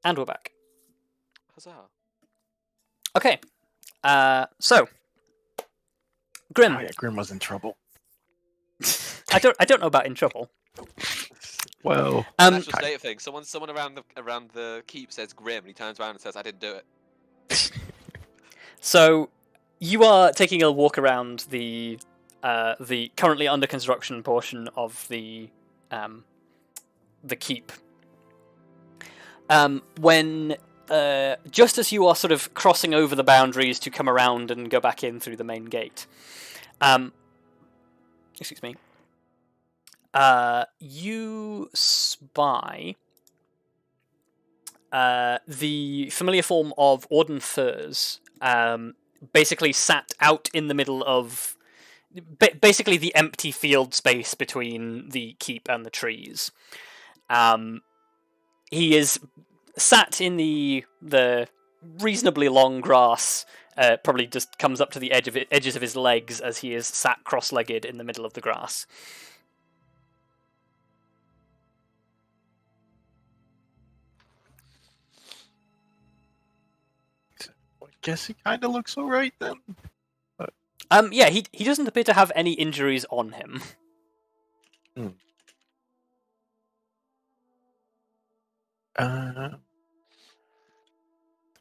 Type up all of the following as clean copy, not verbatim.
And we're back. Huzzah. Okay. So Grim. Oh yeah, Grim was in trouble. I don't know about in trouble. Well, Natural state of things. Someone around the keep says Grim, and he turns around and says, "I didn't do it." So you are taking a walk around the currently under construction portion of the keep. When just as you are sort of crossing over the boundaries to come around and go back in through the main gate, excuse me, you spy the familiar form of Orden Thurs, basically sat out in the middle of basically the empty field space between the keep and the trees. He is sat in the reasonably long grass, probably just comes up to the edges of his legs as he is sat cross-legged in the middle of the grass. I guess he kind of looks alright then. Yeah, he doesn't appear to have any injuries on him.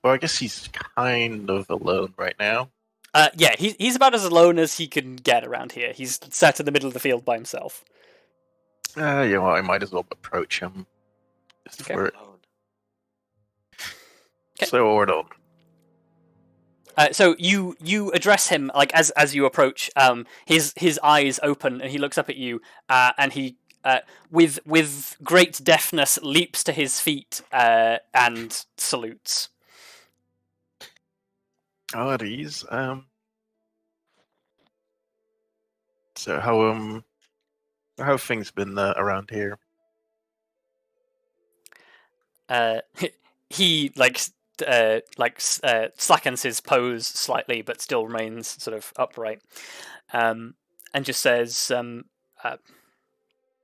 Well, I guess he's kind of alone right now. Yeah, he's about as alone as he can get around here. He's sat in the middle of the field by himself. Yeah, well, I might as well approach him. Just Okay. for it. Okay. So, Ordon. So you address him like as you approach. His eyes open and he looks up at you, and he with great deftness leaps to his feet and salutes. Oh, these. So how have things been around here? He slackens his pose slightly, but still remains sort of upright, and just says,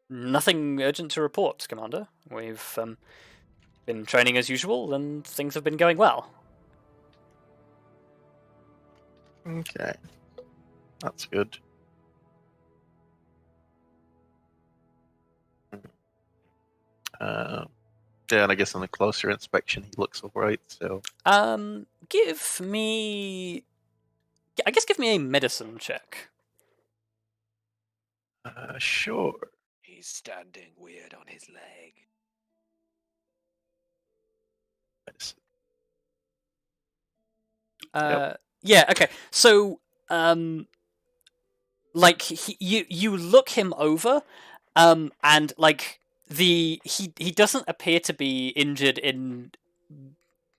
"Nothing urgent to report, Commander. We've been training as usual, and things have been going well." Okay, that's good. Yeah, and I guess on a closer inspection, he looks alright. So, give me a medicine check. Sure. He's standing weird on his leg. Yep. Yeah. Okay. So, like you look him over, and like he doesn't appear to be injured in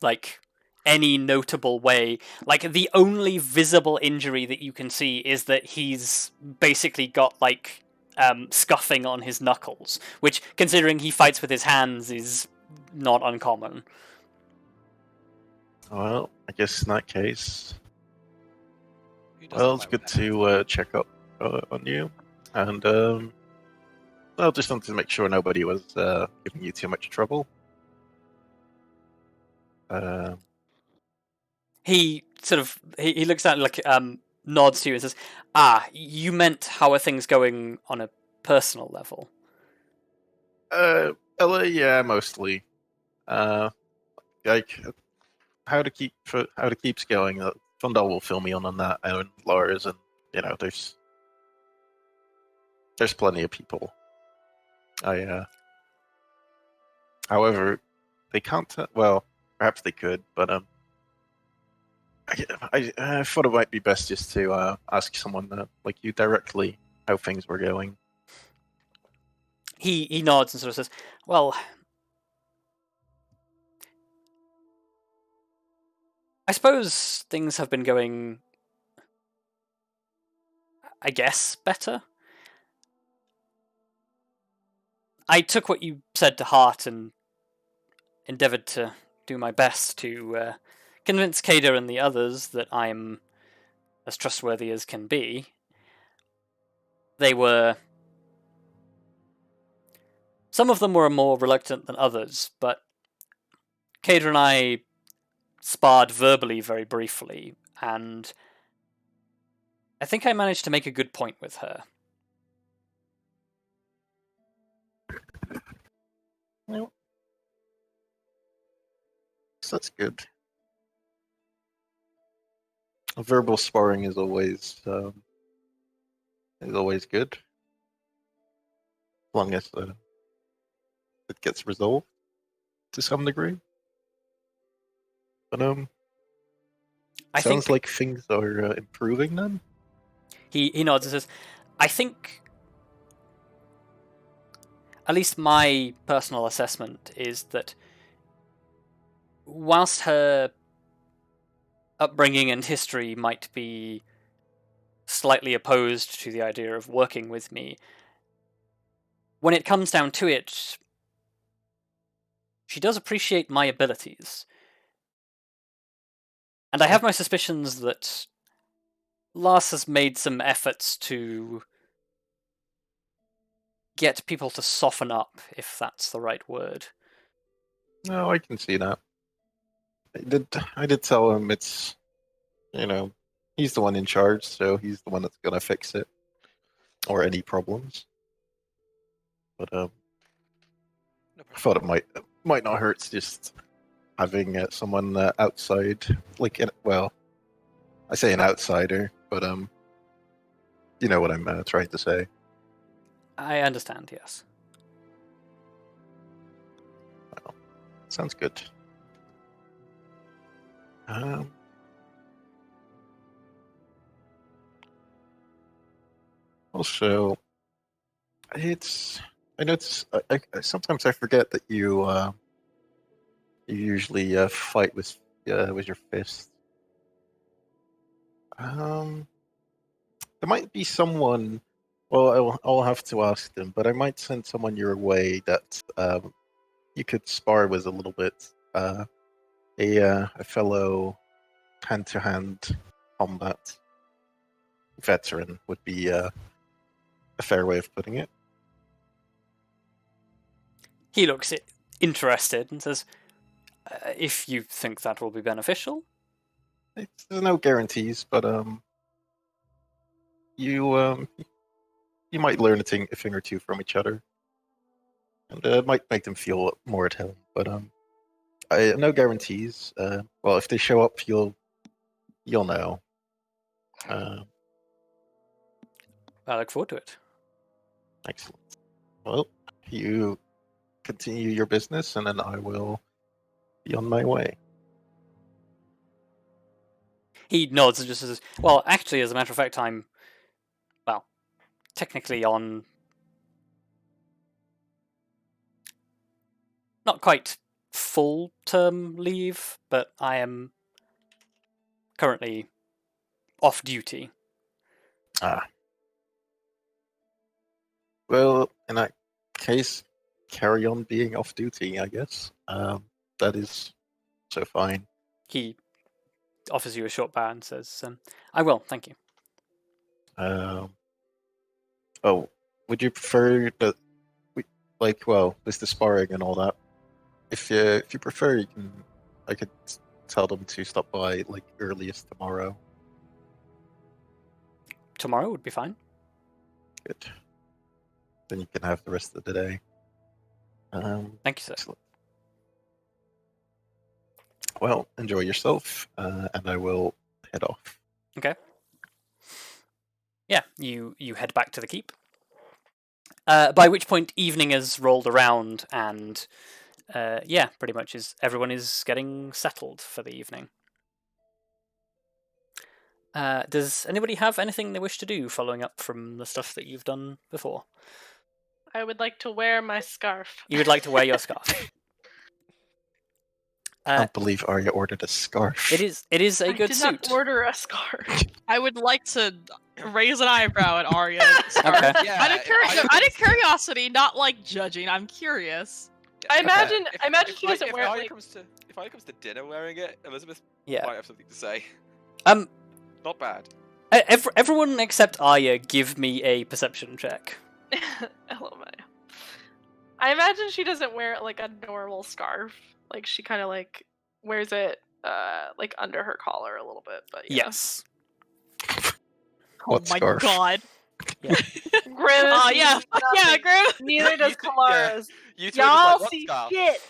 like any notable way. Like the only visible injury that you can see is that he's basically got like scuffing on his knuckles, which, considering he fights with his hands, is not uncommon. Well, I guess in that case, Who doesn't well, it's fight good with their to check up on you, and I just wanted to make sure nobody was giving you too much trouble. He sort of he looks at it, like nods to you and says, "Ah, you meant how are things going on a personal level?" Ella, yeah, mostly. Like how to keeps going. Fundal will fill me on that, and Lars, and there's plenty of people. However, they can't. Well, perhaps they could, but I thought it might be best just to ask someone like you directly how things were going. He nods and sort of says, "Well, I suppose things have been going, I guess, better. I took what you said to heart and endeavoured to do my best to convince Kader and the others that I'm as trustworthy as can be. Some of them were more reluctant than others, but Kadra and I sparred verbally very briefly, and I think I managed to make a good point with her. Well, so that's good. Verbal sparring is always good, as long as it gets resolved to some degree. But I sounds think like things are improving then. he nods and says, I think, at least my personal assessment is that whilst her upbringing and history might be slightly opposed to the idea of working with me, when it comes down to it, she does appreciate my abilities. And I have my suspicions that Lars has made some efforts to get people to soften up, if that's the right word. No, I can see that. I did tell him it's, he's the one in charge, so he's the one that's gonna fix it, or any problems. But No I thought it might not hurt just having someone outside, well, I say an outsider, but you know what I'm trying to say. I understand, yes. Well, sounds good. Also, I notice sometimes I forget that you usually fight with your fist. There might be someone. Well, I'll have to ask them, but I might send someone your way that you could spar with a little bit. A fellow hand-to-hand combat veteran would be a fair way of putting it. He looks interested and says, if you think that will be beneficial. There's no guarantees, but you might learn a thing or two from each other, and it might make them feel more at home. But no guarantees. Well, if they show up, you'll know. I look forward to it. Excellent. Well, you continue your business, and then I will be on my way. He nods and just says, well, actually, as a matter of fact, I'm, technically on not quite full-term leave, but I am currently off duty. Well, in that case, carry on being off duty, I guess. That is so fine. He offers you a short bow and says, I will, thank you. Would you prefer that with the sparring and all that? If you prefer, I could tell them to stop by earliest tomorrow. Tomorrow would be fine. Good. Then you can have the rest of the day. Thank you, sir. Excellent. Well, enjoy yourself, and I will head off. Okay. Yeah, you head back to the keep. By which point evening has rolled around, and pretty much everyone is getting settled for the evening. Does anybody have anything they wish to do following up from the stuff that you've done before? I would like to wear my scarf. You would like to wear your scarf. I can't believe Arya ordered a scarf. It is a good suit. I did not order a scarf. I would like to raise an eyebrow at Arya. Okay. Yeah, Out of curiosity, not like judging. I'm curious. I imagine she doesn't wear it. If Arya comes to dinner wearing it, Elizabeth Yeah. might have something to say. Not bad. Everyone except Arya, give me a perception check. LMAO. I imagine she doesn't wear it like a normal scarf. Like she kind of like wears it like under her collar a little bit, but yeah. Yes. What oh my scarf? god. Grim. Yeah, fuck yeah, Grim. Neither does Kelariis. You two are just Y'all like, what see scarf? shit.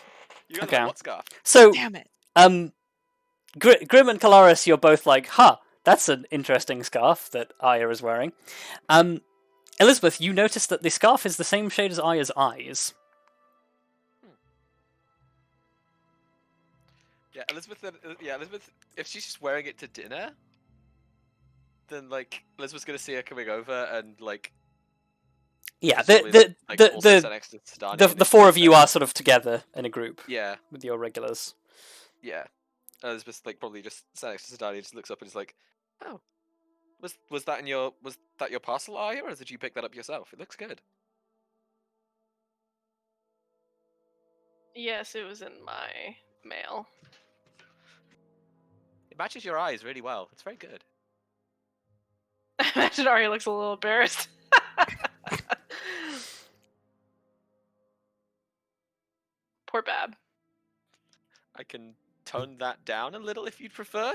You guys are Okay. like, what scarf? So, Damn it. Grim and Kelariis, you're both like, huh, that's an interesting scarf that Arya is wearing. Elizabeth, you notice that the scarf is the same shade as Arya's eyes. Yeah, Elizabeth. Elizabeth. If she's just wearing it to dinner, then like Elizabeth's gonna see her coming over and like. Yeah, presumably, like, also sit next to Sidani the and four of you introduce are sort of together in a group her. Yeah, with your regulars. yeah. Elizabeth like probably just sat next to Sidani, just looks up and is like, "Oh, was that your parcel, Arya, or did you pick that up yourself? It looks good." Yes, it was in my mail. It matches your eyes really well. It's very good. I imagine Arya looks a little embarrassed. Poor Bab. I can tone that down a little if you'd prefer.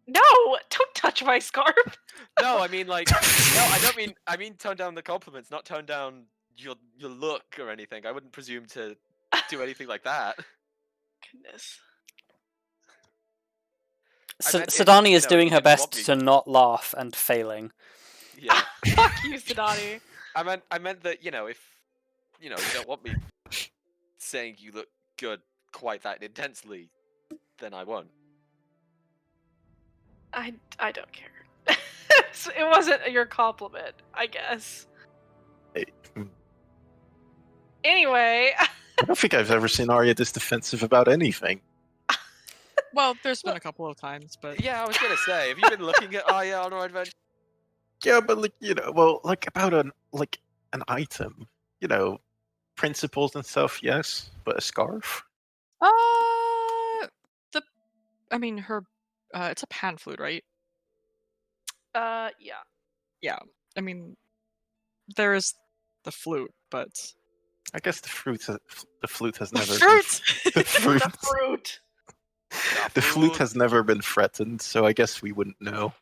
No, don't touch my scarf. No, I mean like, no, I don't mean. I mean tone down the compliments, not tone down your look or anything. I wouldn't presume to do anything like that. Goodness. I meant if, Sidani is you doing you her didn't want best me- to not laugh and failing. Yeah, Fuck you, Sidani. I meant that if you don't want me saying you look good quite that intensely, then I won't. I don't care. It wasn't your compliment, I guess. Hey, Anyway. I don't think I've ever seen Arya this defensive about anything. Well, there's been a couple of times, but Yeah, I was gonna say, have you been looking at Arya on our adventure? Yeah, but like about an item, principles and stuff, yes, but a scarf. her it's a pan flute, right? Yeah. Yeah. I mean, there is the flute, but I guess the flute has never fruit. the fruit The fruit. the flute has never been threatened, so I guess we wouldn't know.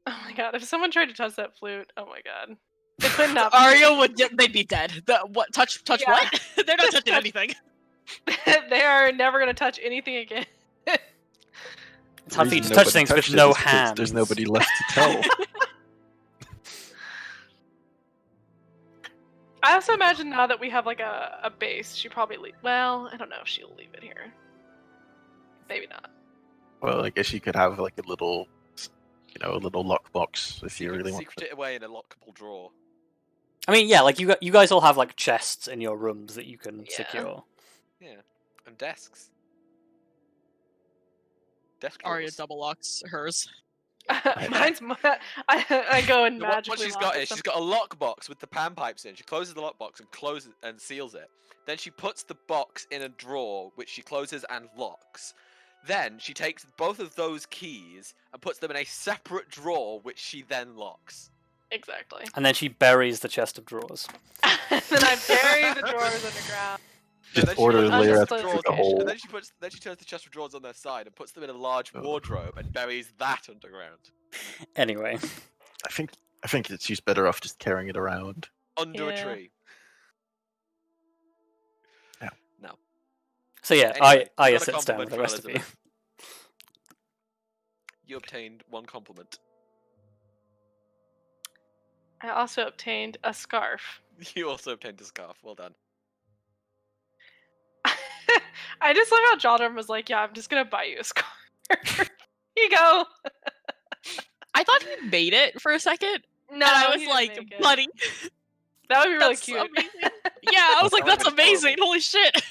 Oh my god, if someone tried to touch that flute, oh my god. They couldn't have. Arya would. They'd be dead. What? Touch Yeah. what? They're not touching anything. They are never gonna touch anything again. It's hard for you to Reason touch nobody things touched with it no is 'cause hands. There's nobody left to tell. I also imagine now that we have like a base, she probably well, I don't know if she'll leave it here. Maybe not. Well, I guess you could have like a little lockbox if you could really want. secret it away in a lockable drawer. I mean, yeah, like you guys all have like chests in your rooms that you can Yeah. secure. Yeah, and desks. Desk Arya drawers. double locks hers. Mine's I go and No, magically what she's lock got it is some- she's got a lockbox with the pan pipes in. She closes the lockbox and closes and seals it. Then she puts the box in a drawer, which she closes and locks. Then she takes both of those keys and puts them in a separate drawer, which she then locks. Exactly. And then she buries the chest of drawers. And then I bury the drawers underground. Just then she order puts a layer the at chest of the drawers location. hole. and then she turns the chest of drawers on their side and puts them in a large wardrobe and buries that underground. Anyway, I think that she's better off just carrying it around. Under a Yeah. tree. so yeah, Anyway, Arya another sits down with compliment the for rest of you. Elizabeth. You obtained one compliment. I also obtained a scarf. You also obtained a scarf. Well done. I just love how Jaldrum was like, yeah, I'm just gonna buy you a scarf. Here you go. I thought he made it for a second, No, and I he was didn't like, make it. buddy, That would be really that's cute. amazing. Yeah, I was like, that's That would've been amazing. Holy shit.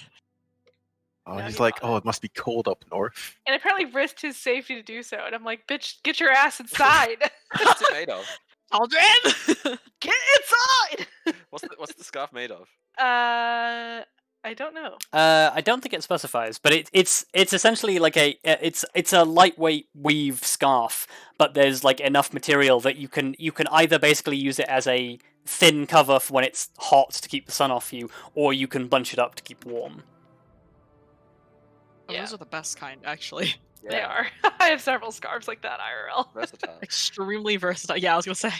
Oh, No, he's he like, bought oh, it. it must be cold up north. And apparently risked his safety to do so. And I'm like, bitch, get your ass inside. What's it made of? Aldrin. Get inside. What's the scarf made of? I don't know. I don't think it specifies, but it's essentially like it's a lightweight weave scarf, but there's like enough material that you can either basically use it as a thin cover for when it's hot to keep the sun off you, or you can bunch it up to keep warm. Yeah. Those are the best kind, actually. Yeah. They are. I have several scarves like that IRL. Versatile. Extremely versatile. Yeah, I was gonna say.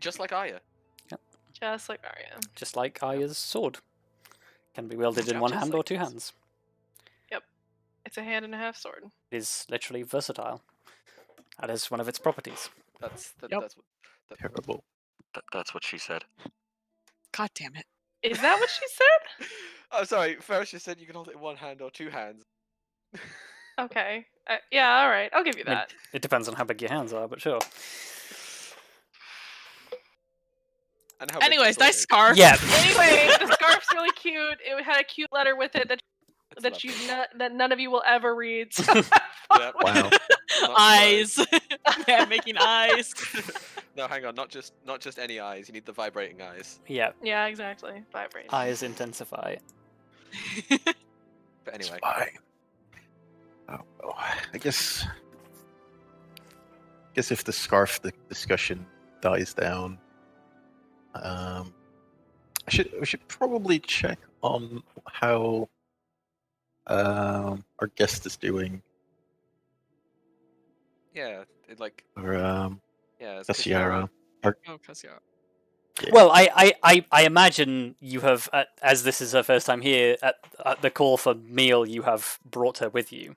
Just like Arya. Just like Arya. Just like Arya's sword. Can be wielded in Yeah, one just hand like or two this. hands. It's a hand and a half sword. It is literally versatile. That is one of its properties. That's Yep. Terrible. that's what she said. God damn it. Is that what she said? I'm sorry, Ferrous just said you can hold it in one hand or two hands. Okay. Yeah, alright. I'll give you I mean, that. it depends on how big your hands are, but sure. And how big the Anyways, sword nice is. scarf. Yeah. Anyway, the scarf's really cute. It had a cute letter with it that It's that none of you will ever read. So Yep. Wow. Not Eyes. Yeah, making eyes. No, hang on, not just any eyes. You need the vibrating eyes. Yeah. yeah, exactly. Vibrate. Eyes intensify. But anyway, Fine. Oh, well, I guess if the scarf discussion dies down, we should probably check on how our guest is doing, yeah, it like or yeah, it's Cassiara. Oh, cause yeah. Yeah. Well, I imagine you have, as this is her first time here, at the call for meal, you have brought her with you.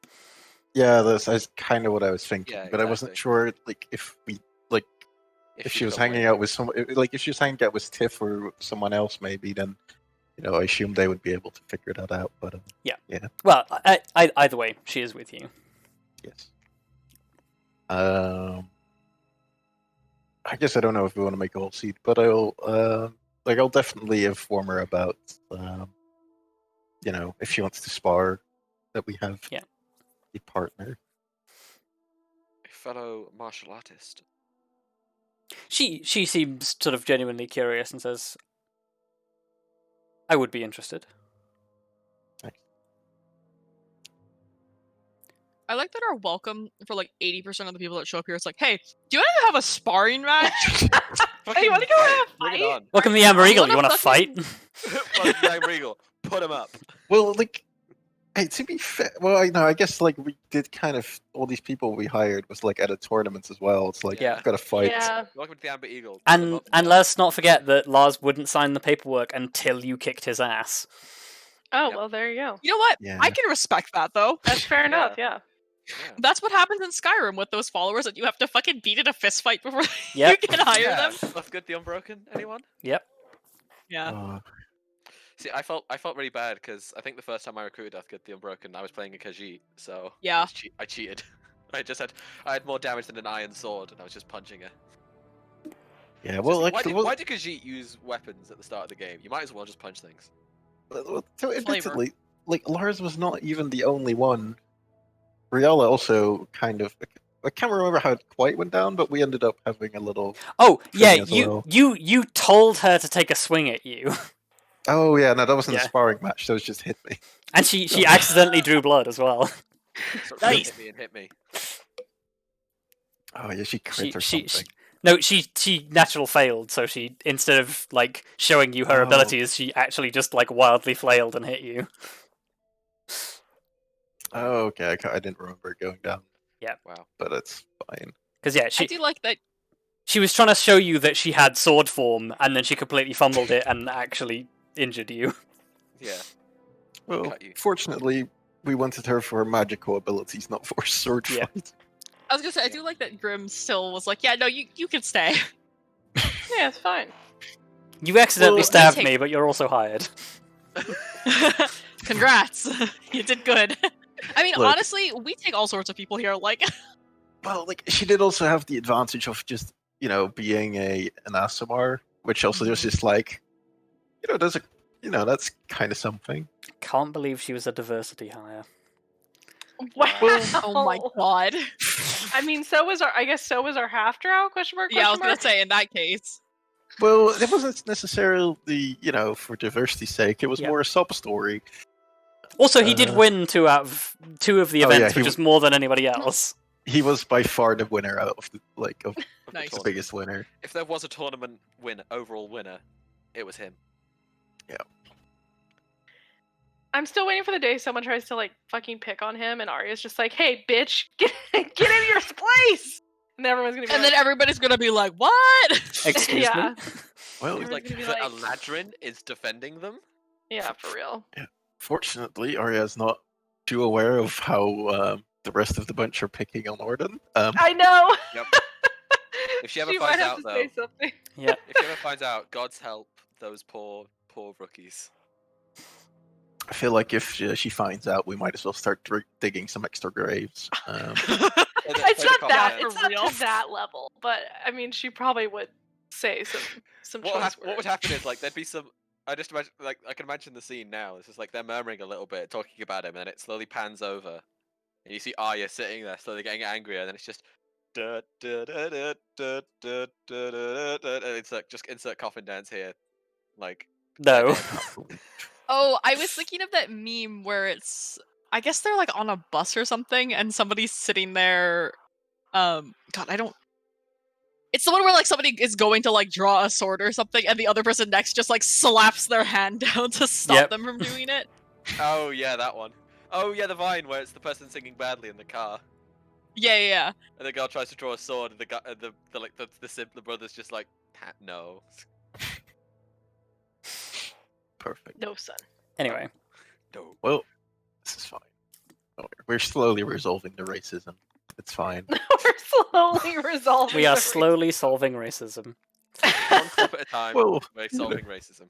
Yeah, that's kind of what I was thinking, Yeah, but I wasn't exactly. sure, like, if she was hanging out with someone, like, if she was hanging out with Tiff or someone else, maybe, then, I assume they would be able to figure that out. But Well, either way, she is with you. yes. I guess I don't know if we want to make a whole seat, but I'll definitely inform her about, if she wants to spar, that we have a partner. a fellow martial artist. She seems sort of genuinely curious and says, "I would be interested." I like that our welcome for like 80% of the people that show up here. It's like, hey, do you want to have a sparring match? Hey, you want to go have a Bring it fight? on. Welcome to the Amber You Eagle. You wanna want to fight? Fucking Young Regal, put him up. Well, like, hey, to be fair, well, I guess like we did kind of all these people we hired was like at a tournament as well. It's like Yeah. we've got to fight. Yeah. Welcome to the Amber Eagle. Put him And up and there. let's not forget that Lars wouldn't sign the paperwork until you kicked his ass. Oh, Yep. well, there you go. You know what? Yeah. I can respect that though. That's fair enough, yeah. Yeah. That's what happens in Skyrim with those followers that you have to fucking beat in a fist fight before Yep. you can hire Yeah. them. Uthgard the Unbroken. Anyone? Yep. Yeah. See, I felt really bad because I think the first time I recruited Uthgard the Unbroken, I was playing a Khajiit, so Yeah. I cheated. I had more damage than an iron sword, and I was just punching her. Yeah, well, like, why did Khajiit use weapons at the start of the game? You might as well just punch things. admittedly, like Lars was not even the only one. Riala also kind of. I can't remember how it quite went down, but we ended up having a little. Oh yeah, as well. you told her to take a swing at you, Oh yeah, no, that wasn't Yeah. a sparring match. That was just hit me. and she accidentally drew blood as well. So Nice. hit me. Oh yeah, she crit or She something. no, she natural failed. So she, instead of like showing you her Oh. abilities, she actually just like wildly flailed and hit you. Oh okay, I didn't remember it going down. Wow. But it's fine. Because yeah, I do like that. she was trying to show you that she had sword form, and then she completely fumbled it and actually injured you. Yeah. Well, Cut you. fortunately, we wanted her for her magical abilities, not for sword Yeah. fight. I was gonna say, I do like that Grim still was like, yeah, no, you can stay. Yeah, it's fine. You accidentally Well, stabbed take- me, but you're also hired. Congrats. You did good. I mean, Look. honestly, we take all sorts of people here. Like, Well, like she did also have the advantage of just being an Asimar, which also was just like there's a that's kind of something. Can't believe she was a diversity hire. Wow. oh my god. I mean, so was our half drow question mark? Yeah, I was question gonna mark? say in that case. Well, it wasn't necessarily for diversity's sake. It was Yeah. more a sub story. Also, he did win two of the Oh, yeah, events, he which is more than anybody else. He was by far the winner out of of Nice. the biggest winner. If there was a tournament overall winner, it was him. I'm still waiting for the day someone tries to like fucking pick on him, and Arya's just like, "Hey, bitch, get in your place!" And everyone's gonna be And like, then everybody's gonna be like, "What?" Excuse yeah, me. Well, He's like, Everyone's gonna be the Eladrin is defending them. yeah, for real. fortunately, Arya's not too aware of how the rest of the bunch are picking on Orden. I know. Yep. If she ever She finds might have out, to though, say something. Yeah. if she ever finds out, God's help those poor rookies. I feel like if she finds out, we might as well start digging some extra graves. It's not that. Yeah, It's for not real. to that level, but I mean, she probably would say some choice What would words. happen is like there'd be some. I just imagine like I can imagine the scene now. It's just like they're murmuring a little bit, talking about him, and it slowly pans over, and you see Arya sitting there, slowly getting angrier, and then it's just. And it's like just insert coffin dance here, like No. Oh, I was thinking of that meme where it's, I guess they're like on a bus or something, and somebody's sitting there. God, I don't. It's the one where like somebody is going to like draw a sword or something, and the other person next just like slaps their hand down to stop Yep. them from doing it. Oh yeah, that one. Oh yeah, the Vine where it's the person singing badly in the car, Yeah. and the girl tries to draw a sword, and the guy, the brother's just like, no. Perfect. No, son. Anyway. No. Well, this is fine. We're slowly resolving the racism. It's fine. We're slowly resolving. We are the slowly solving racism. One step at a time. Well, We're solving racism.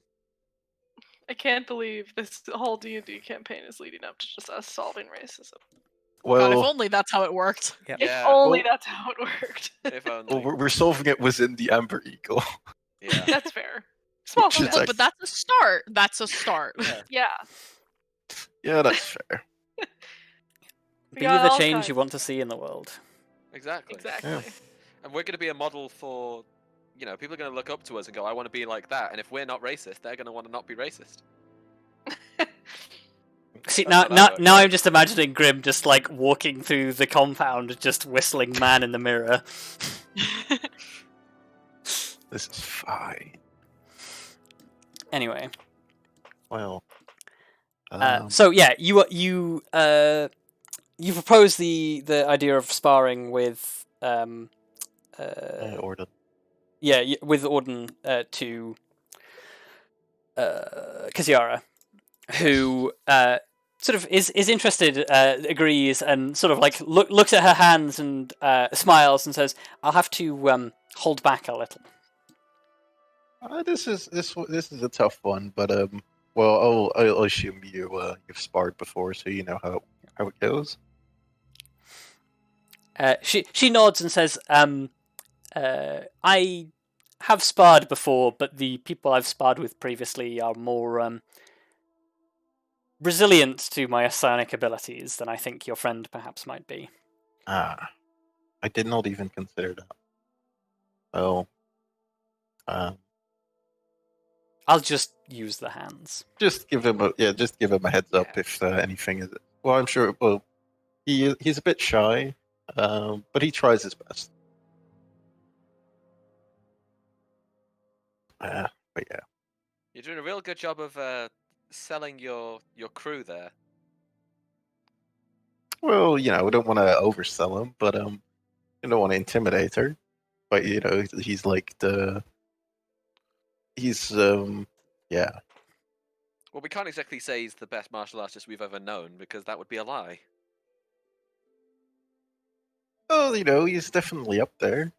I can't believe this whole D&D campaign is leading up to just us solving racism. God, if Well, only that's how it worked. Yeah. If Yeah. only well- that's how it worked. If only. we're solving it within the Amber Eagle. Yeah. That's fair. Small Which is step. like- But that's a start. That's a start. Yeah. Yeah. Yeah, that's fair. We Be got the all change kinds. you want to see in the world. Exactly. Exactly. Yeah. And we're going to be a model for, people are going to look up to us and go, I want to be like that. And if we're not racist, they're going to want to not be racist. See, That's now how that works, now right? I'm just imagining Grim just like walking through the compound, just whistling "Man in the Mirror." This is fine. Anyway, Well, so yeah, you propose the idea of sparring with Orden. with Orden to Kaziara, who sort of is interested, agrees, and sort of like looks at her hands and smiles and says, "I'll have to hold back a little." This is a tough one, but well, I'll assume you've sparred before, so you know how it goes. She nods and says, "I have sparred before, but the people I've sparred with previously are more resilient to my psionic abilities than I think your friend perhaps might be." I did not even consider that. Well, I'll just use the hands. just give him a heads up if anything is. Well, I'm sure. Well, he's a bit shy, but he tries his best. But yeah. You're doing a real good job of selling your crew there. Well, we don't want to oversell him, but you don't want to intimidate her. But he's like yeah. Well, we can't exactly say he's the best martial artist we've ever known, because that would be a lie. Well, he's definitely up there.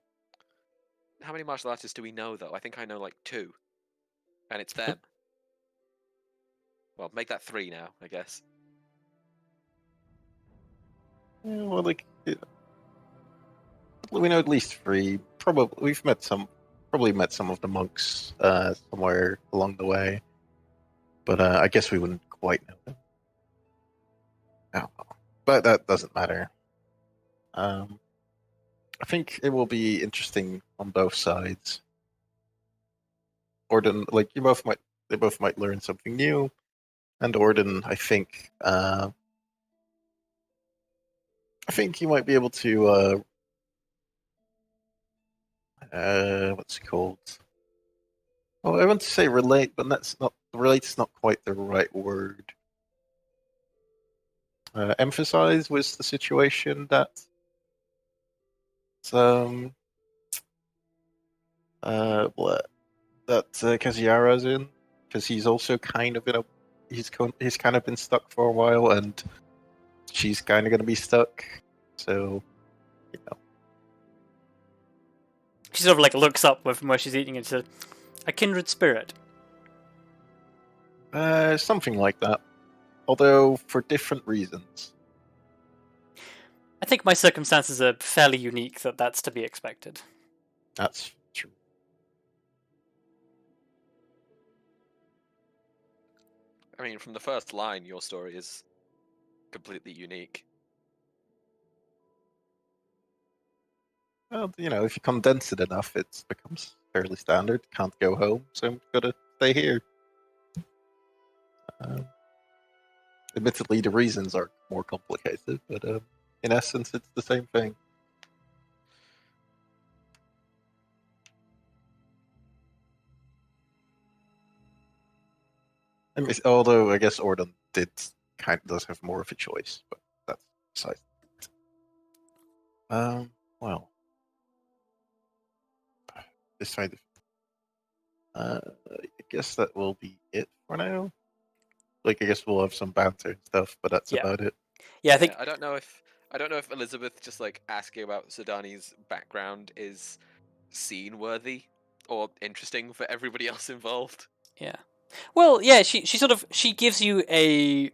How many martial artists do we know, though? I think I know like 2. And it's them. Well, make that 3 now, I guess. Yeah, well, we know at least 3. Probably met some of the monks somewhere along the way, but I guess we wouldn't quite know them. No, but that doesn't matter. I think it will be interesting on both sides. Orden, they both might learn something new, and Orden, I think he might be able to what's it called? Oh, I want to say relate, but relate's not quite the right word. emphasize was the situation that Kaziara's in, because he's also kind of in a he's kind of been stuck for a while, and she's kind of going to be stuck. So, you know, She sort of like looks up from where she's eating and says, "A kindred spirit." something like that. Although for different reasons. I think my circumstances are fairly unique that that's to be expected. That's true. I mean, from the first line, your story is completely unique. Well, you know, if you condense it enough, it becomes fairly standard. Can't go home, so I'm gonna stay here. Admittedly, the reasons are more complicated, but in essence, it's the same thing. Although I guess Orden does have more of a choice, but that's besides. Well, decided. I guess that will be it for now. Like, I guess we'll have some banter and stuff, but that's about it. Yeah, I think I don't know if Elizabeth just like asking about Sudani's background is scene worthy or interesting for everybody else involved. Yeah. Well, yeah, she gives you a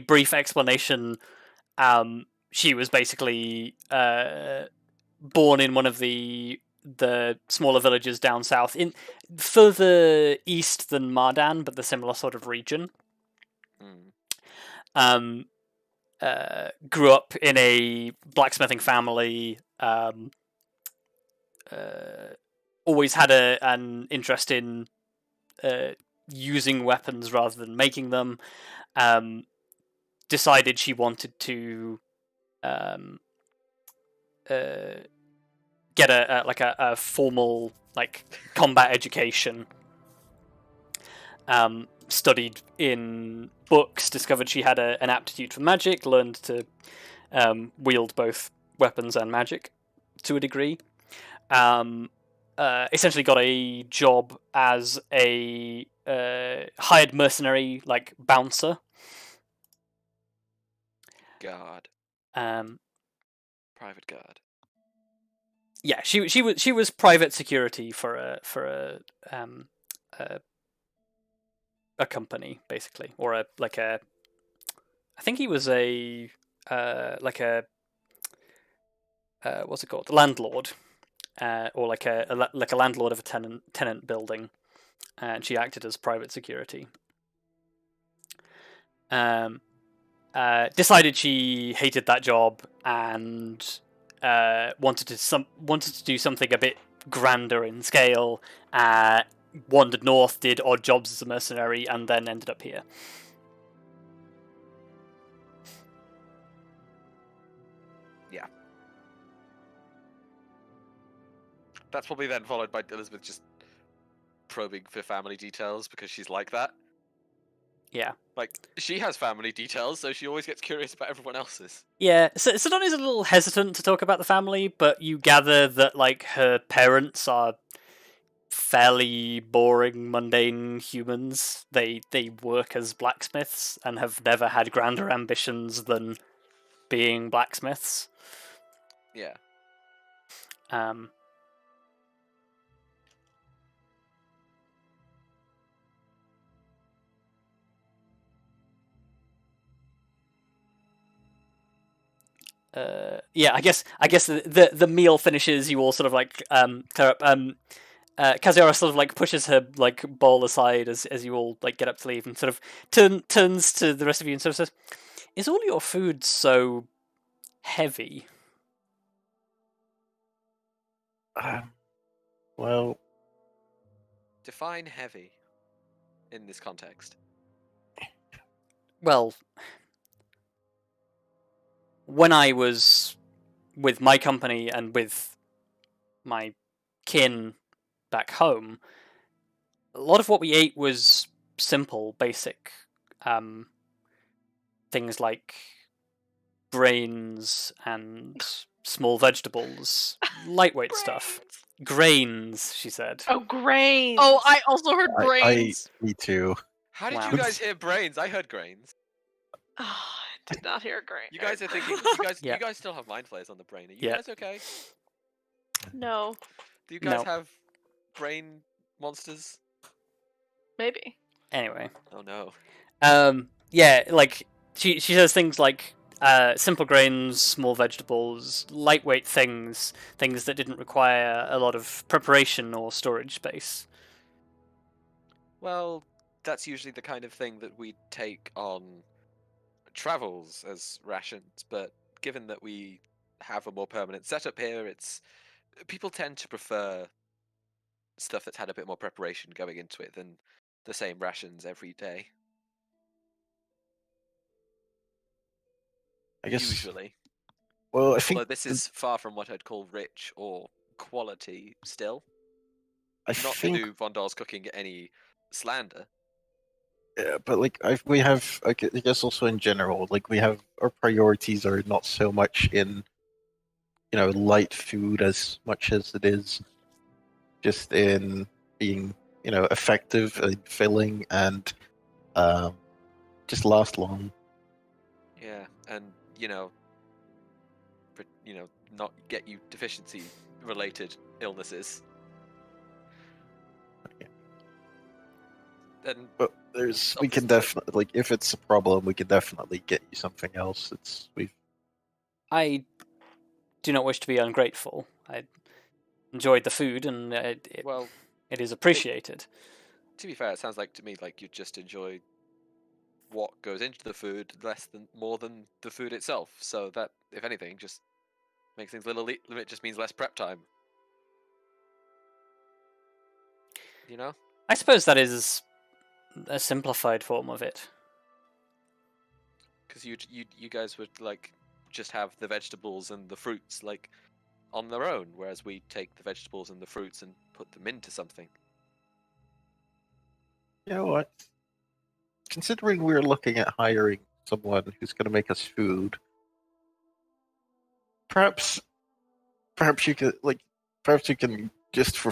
brief explanation. She was basically born in one of the smaller villages down south, in further east than Mardan, but the similar sort of region. Grew up in a blacksmithing family. Always had an interest in using weapons rather than making them. Decided she wanted to get a formal like combat education. Studied in books, discovered she had an aptitude for magic, learned to wield both weapons and magic to a degree. Essentially got a job as a hired mercenary, like bouncer. Guard. Private guard. Yeah, she was private security for a company, basically, or I think he was a what's it called, landlord, or like a landlord of a tenant building, and she acted as private security. Decided she hated that job and wanted to do something a bit grander in scale. Wandered north, did odd jobs as a mercenary, and then ended up here. Yeah. That's probably then followed by Elizabeth just probing for family details because she's like that. Yeah. Like, she has family details, so she always gets curious about everyone else's. Yeah, Sidoni's a little hesitant to talk about the family, but you gather that like her parents are fairly boring, mundane humans. They work as blacksmiths and have never had grander ambitions than being blacksmiths. Yeah. Yeah, I guess the meal finishes. You all sort of like clear up. Kaziara sort of like pushes her like bowl aside as you all like get up to leave, and sort of turns to the rest of you and sort of says, "Is all your food so heavy?" Well, define heavy in this context. Well, when I was with my company and with my kin back home, a lot of what we ate was simple, basic. things like grains and small vegetables, lightweight stuff. Grains, she said. Oh, grains. Oh, I also heard I brains. me too. How did Wow. you guys hear brains? I heard grains. Oh, I did not hear grains. You guys are thinking. Yeah. You guys still have mind flayers on the brain. Are you Yeah. guys okay? No, Do you guys No. have brain monsters? maybe. Anyway. Oh no. Yeah, like she says things like simple grains, small vegetables, lightweight things that didn't require a lot of preparation or storage space. Well, that's usually the kind of thing that we take on travels as rations, but given that we have a more permanent setup here, it's people tend to prefer stuff that's had a bit more preparation going into it than the same rations every day. I guess. Usually. Well, I think Although this is far from what I'd call rich or quality still. I Not think, to do Vondal's cooking any slander. yeah, but like we have, I guess also in general, like we have our priorities are not so much in, light food as much as it is just in being, effective and filling and just last long. Yeah, and not get you deficiency related illnesses. And But we can definitely, like, if it's a problem, we can definitely get you something else. I do not wish to be ungrateful. I enjoyed the food, and well, it is appreciated. to be fair, it sounds like to me like you just enjoy what goes into the food more than the food itself. So that, if anything, just makes things it just means less prep time. You know? I suppose that is a simplified form of it. Because you guys would like just have the vegetables and the fruits like on their own, whereas we take the vegetables and the fruits and put them into something. You know what? Considering we're looking at hiring someone who's going to make us food, perhaps you could just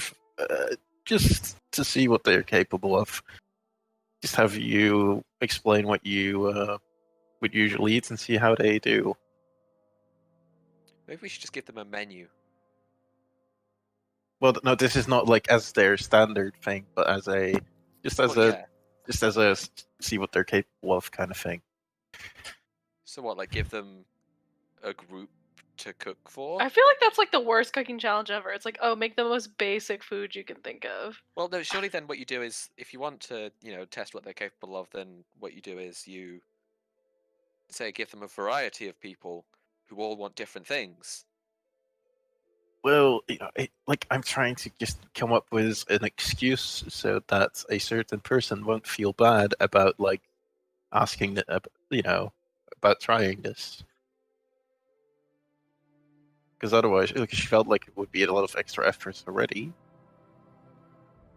just to see what they're capable of, just have you explain what you would usually eat and see how they do. Maybe we should just give them a menu. Well, no, this is not like as their standard thing, but as a see what they're capable of kind of thing. So what, like give them a group to cook for? I feel like that's like the worst cooking challenge ever. It's like, oh, make the most basic food you can think of. Well, no, surely then what you do is, if you want to, test what they're capable of, then what you do is you say give them a variety of people who all want different things. Well, I'm trying to just come up with an excuse so that a certain person won't feel bad about like asking, about trying this. Because otherwise, she felt like it would be a lot of extra effort already.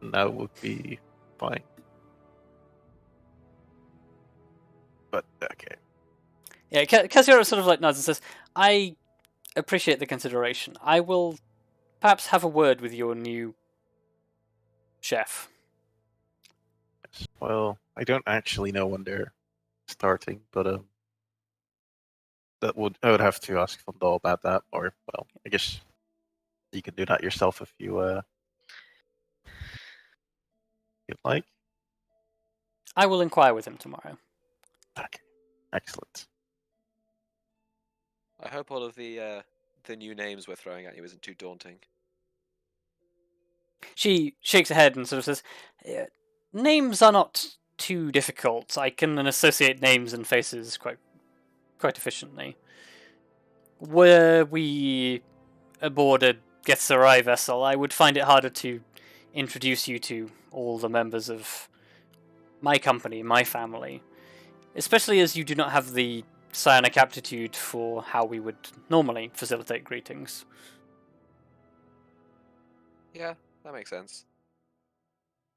And that would be fine. But okay. Yeah, Kazuhiro sort of like nods and says, I appreciate the consideration. I will perhaps have a word with your new chef. Yes. Well, I don't actually know when they're starting, but I would have to ask Fondal about that, or well, I guess you can do that yourself if you'd like. I will inquire with him tomorrow. Okay, excellent. I hope all of the new names we're throwing at you isn't too daunting. She shakes her head and sort of says, names are not too difficult. I can associate names and faces quite efficiently. Were we aboard a Gethzerai vessel, I would find it harder to introduce you to all the members of my company, my family, especially as you do not have the psionic aptitude for how we would normally facilitate greetings. Yeah, that makes sense.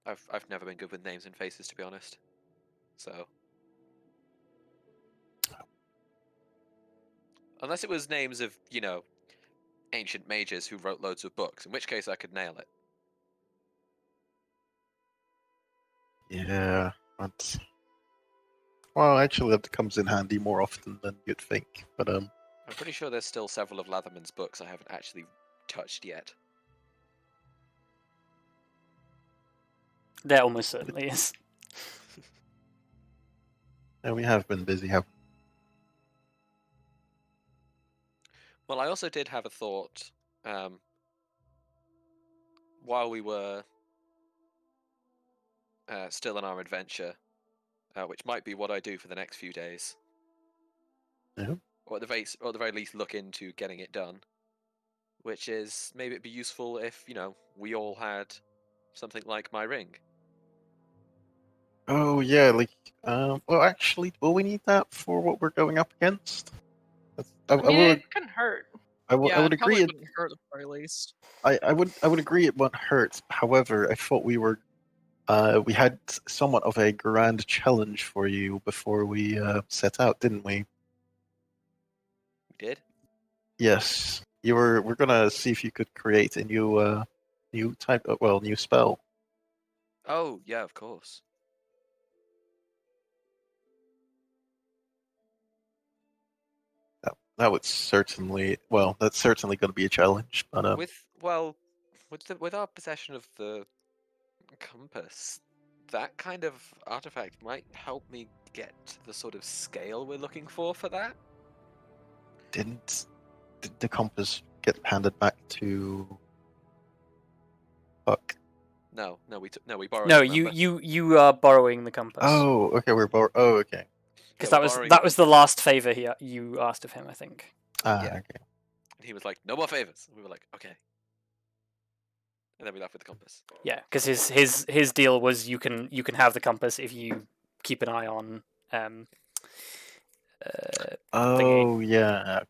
I've never been good with names and faces, to be honest. So Unless it was names of, ancient mages who wrote loads of books, in which case I could nail it. Yeah, but well, actually, that comes in handy more often than you'd think. But I'm pretty sure there's still several of Latherman's books I haven't actually touched yet. There almost certainly is. yeah, we have been busy. Well, I also did have a thought while we were still on our adventure, which might be what I do for the next few days. Yeah. Or at the very least, look into getting it done. Which is maybe it'd be useful if we all had something like my ring. Oh yeah, like well, actually, will we need that for what we're going up against? I I mean, would, it couldn't hurt. I Yeah, would it probably agree. wouldn't hurt at the very least. I would agree it won't hurt. However, I thought we had somewhat of a grand challenge for you before we set out, didn't we? We did. Yes, we're gonna see if you could create a new type of new spell. Oh yeah, of course. That would certainly that's certainly going to be a challenge. But With our possession of the compass, that kind of artifact might help me get the sort of scale we're looking for that. did the compass get handed back to Puck? No, we borrowed. No, it, remember? you are borrowing the compass. Oh, okay, Oh, okay. Because Yeah, that we're was borrowing that it. was the last favor you asked of him, I think. Ah, Yeah. okay. And he was like, "No more favors." And we were like, "Okay." And then we left with the compass. Yeah, because his deal was you can have the compass if you keep an eye on Oh, yeah.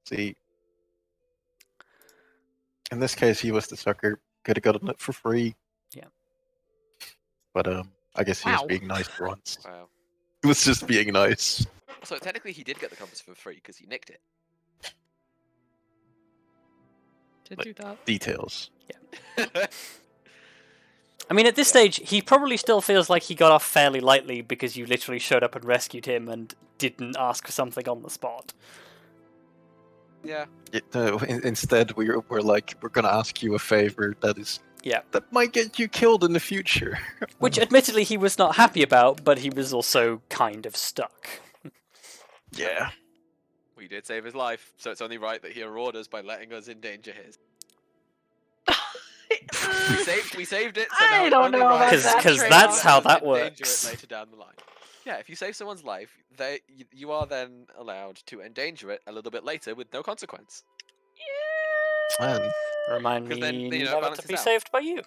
See, in this case, he was the sucker. Could have gotten it for free. Yeah. But I guess he was Wow. being nice for once. Wow. He was just being nice. So technically, he did get the compass for free because he nicked it. Did Like- do that. Details. I mean, at this Yeah. stage, he probably still feels like he got off fairly lightly because you literally showed up and rescued him and didn't ask for something on the spot. Yeah. Instead, we're like, we're gonna ask you a favor that might get you killed in the future. Which, admittedly, he was not happy about, but he was also kind of stuck. Yeah. We did save his life, so it's only right that he reward us by letting us endanger his. We saved it. So now I it's don't only know right about Because that because trade-off. that's how let us that endanger works. it later down the line. Yeah, if you save someone's life, you are then allowed to endanger it a little bit later with no consequence. Man. Remind 'Cause then, me you know, never balance to it be out. saved by you.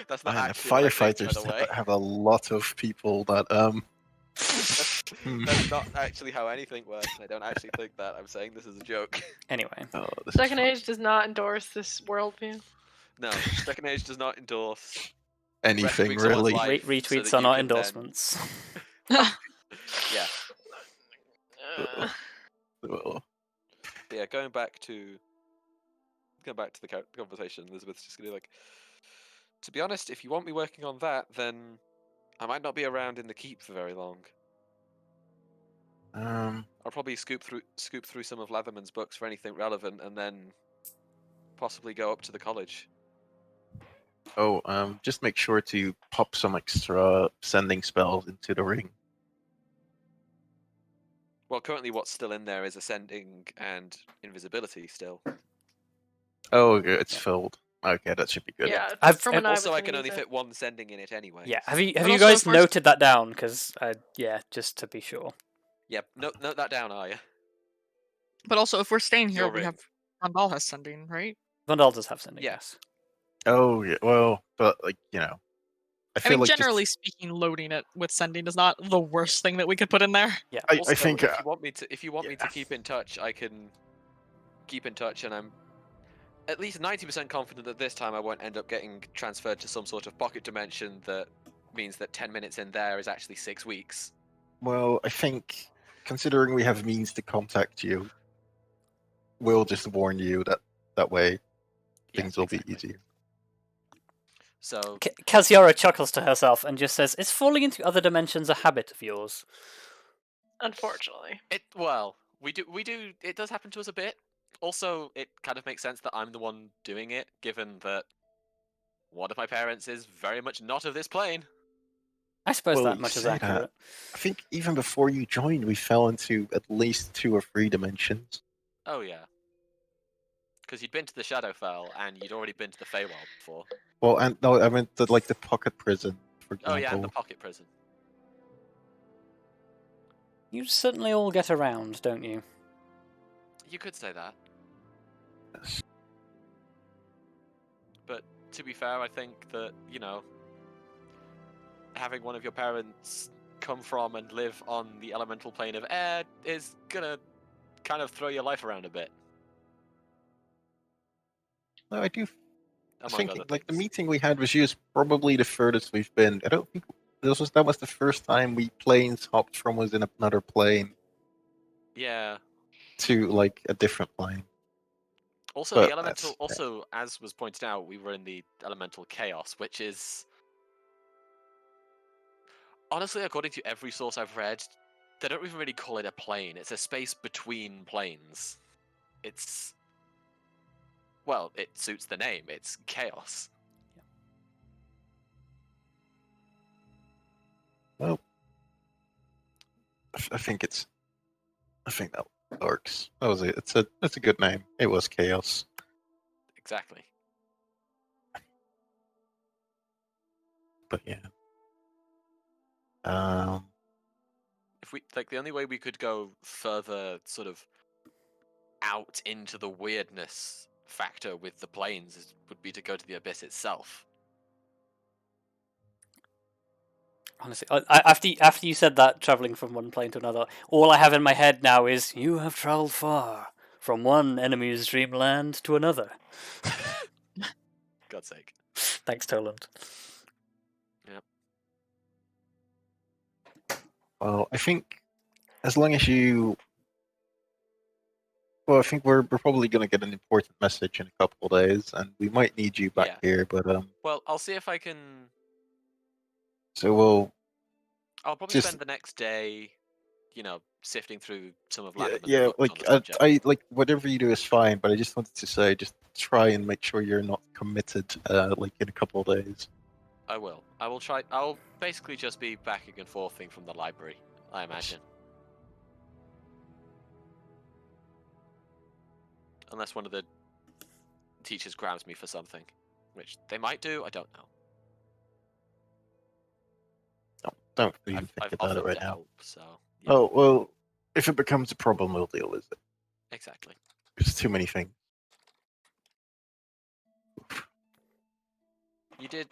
That's not Man, actually what I think, by firefighters the way. have a lot of people that That's not actually how anything works. I don't actually think that. I'm saying this is a joke. Anyway, Oh, this is Second fun. Age does not endorse this worldview. No, Second Age does not endorse Anything rescuing someone's really. life. so retweets that are you not can then- endorsements. Yeah, Well, but yeah. Going back to the conversation, Elizabeth's just gonna be like, to be honest, if you want me working on that, then I might not be around in the keep for very long. I'll probably scoop through some of Latherman's books for anything relevant, and then possibly go up to the college. just make sure to pop some extra sending spells into the ring. Well, currently what's still in there is ascending and invisibility still. Oh, okay, it's filled. Okay, that should be good. Yeah, I've- and Also, I was can gonna only use it. fit one sending in it anyway. Yeah, have you But you also, guys if we're- noted that down? Because just to be sure. Yep. Note that down, Arya. But also, if we're staying here, Your we ring. have Randall has sending, right? Vandal does have sending. Yes. Oh, yeah. Well, but I I feel mean, like just- generally speaking, loading it with sending is not the worst thing that we could put in there. Yeah. I Also, think if you want me to yeah. keep in touch, I can keep in touch, and I'm at least 90% confident that this time I won't end up getting transferred to some sort of pocket dimension that means that 10 minutes in there is actually 6 weeks. well, I think considering we have means to contact you, we'll just warn you that way Yes, things will exactly. be easier. So Kaziora chuckles to herself and just says, "Is falling into other dimensions a habit of yours?" Unfortunately. we do. It does happen to us a bit. Also, it kind of makes sense that I'm the one doing it, given that one of my parents is very much not of this plane. I suppose Well, that you much is say that. accurate. I think even before you joined, we fell into at least 2 or 3 dimensions. Oh yeah, because you'd been to the Shadowfell and you'd already been to the Feywild before. Well, and no, I meant the pocket prison, for example. Oh yeah, and the pocket prison. You certainly all get around, don't you? You could say that. Yes. But to be fair, I think that, having one of your parents come from and live on the elemental plane of air is gonna kind of throw your life around a bit. No, I do. Among other Like the things. meeting we had with you is probably the furthest we've been. I don't think that was the first time we planes hopped from within another plane Yeah. to like a different plane. Also, But the elemental. that's- Also, as was pointed out, we were in the elemental chaos, which is honestly, according to every source I've read, they don't even really call it a plane. It's a space between planes. It's well, it suits the name. It's chaos. Well, I think that works. That was it. It's a good name. It was chaos. Exactly. But yeah. If we the only way we could go further, sort of out into the weirdness factor with the planes would be to go to the abyss itself. Honestly, after you said that, traveling from one plane to another, all I have in my head now is you have traveled far from one enemy's dreamland to another. God's sake. Thanks, Toland. Well, I think as long as you, well, I think we're probably going to get an important message in a couple of days, and we might need you back here. But Well, I'll see if I can. so I'll probably just- spend the next day, sifting through some of yeah, Landerman's yeah, books like on the subject. I like whatever you do is fine. But I just wanted to say, just try and make sure you're not committed, like in a couple of days. I will. I will try. I'll basically just be backing and forthing from the library, I imagine. Unless one of the teachers grabs me for something, which they might do, I don't know. Don't even I've think about it offered right to now. help, so yeah, Oh well, if it becomes a problem, we'll deal with it. exactly. There's too many things. You did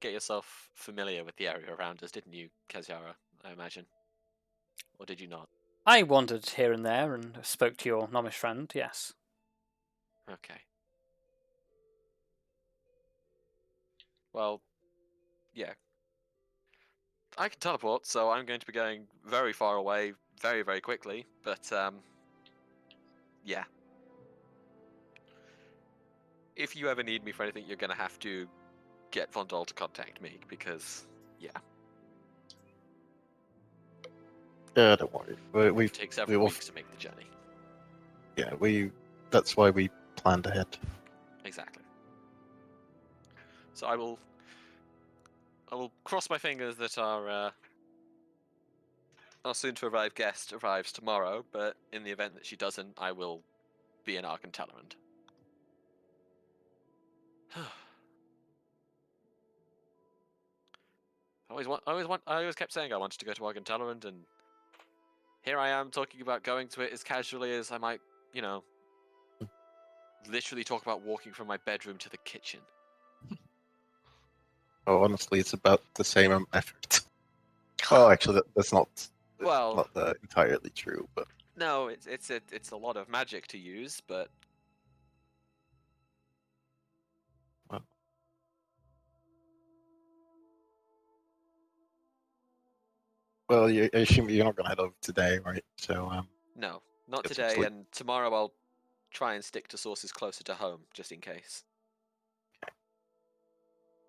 get yourself familiar with the area around us, didn't you, Kaziara? I imagine, or did you not? I wandered here and there and spoke to your gnomish friend, yes. Okay. Well, yeah. I can teleport, so I'm going to be going very far away very, very quickly, but, yeah. If you ever need me for anything, you're going to have to get Vondel to contact me, because, yeah. Yeah, don't worry. It takes several weeks to make the journey. Yeah, that's why we planned ahead. Exactly. So I will cross my fingers that our soon-to-arrive guest arrives tomorrow, but in the event that she doesn't, I will be in Argentellorand. I always kept saying I wanted to go to Argentellorand, and here I am talking about going to it as casually as I might, literally talk about walking from my bedroom to the kitchen. Oh, honestly, it's about the same effort. Oh, actually, that's not entirely true, but No, it's a lot of magic to use, but well, Well, I assume you're not going to head over today, right? So, No, not Get some today, sleep. and tomorrow I'll try and stick to sources closer to home, just in case.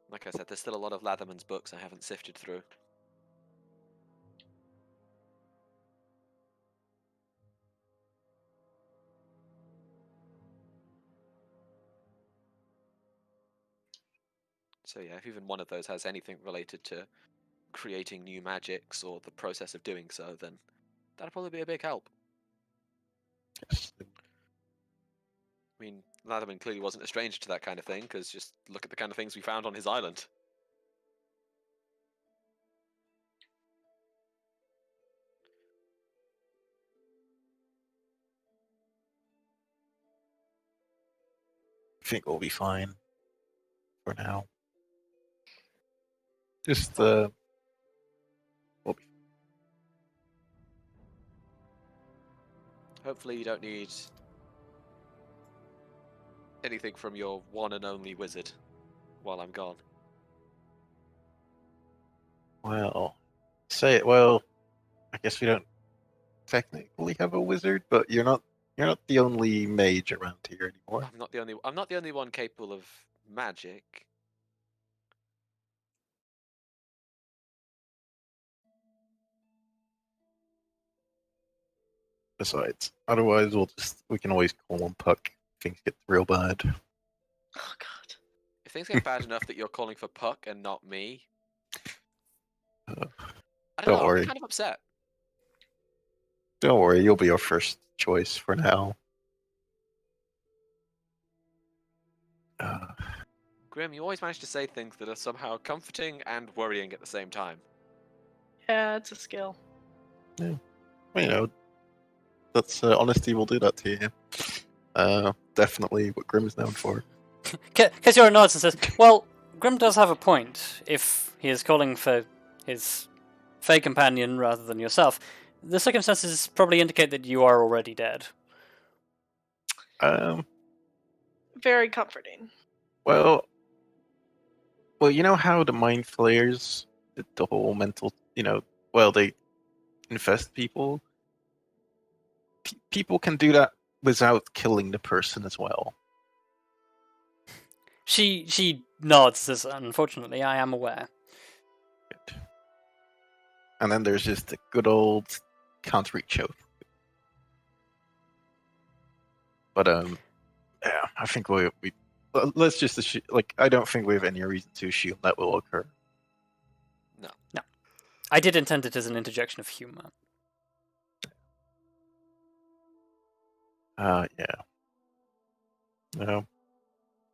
Like I said, there's still a lot of Latherman's books I haven't sifted through. So yeah, if even one of those has anything related to creating new magics or the process of doing so, then that'd probably be a big help. yes. I mean, Latherman clearly wasn't a stranger to that kind of thing, because just look at the kind of things we found on his island. I think we'll be fine for now. Just, we'll be Hopefully you don't need anything from your one and only wizard while I'm gone. well. Say it. Well, I guess we don't technically have a wizard, but you're not the only mage around here anymore. I'm not the only one capable of magic. Besides, otherwise we can always call on Puck if things get real bad. Oh god. If things get bad enough that you're calling for Puck and not me, Uh, I don't don't know, I'll worry. be kind of upset. Don't worry, you'll be our first choice for now. Grim, you always manage to say things that are somehow comforting and worrying at the same time. Yeah, it's a skill. You know, that's honesty will do that to you. Definitely what Grimm is known for. Kezora nods and says, well, Grim does have a point. If he is calling for his Fey companion rather than yourself, the circumstances probably indicate that you are already dead. Very comforting. Well, you know how the mind flayers, the whole mental, they infest people. People can do that without killing the person as well. She nods and says, unfortunately, I am aware. Good. And then there's just the good old can't reach out. But yeah, I think we let's just assume, I don't think we have any reason to assume that will occur. No. I did intend it as an interjection of humor. Yeah.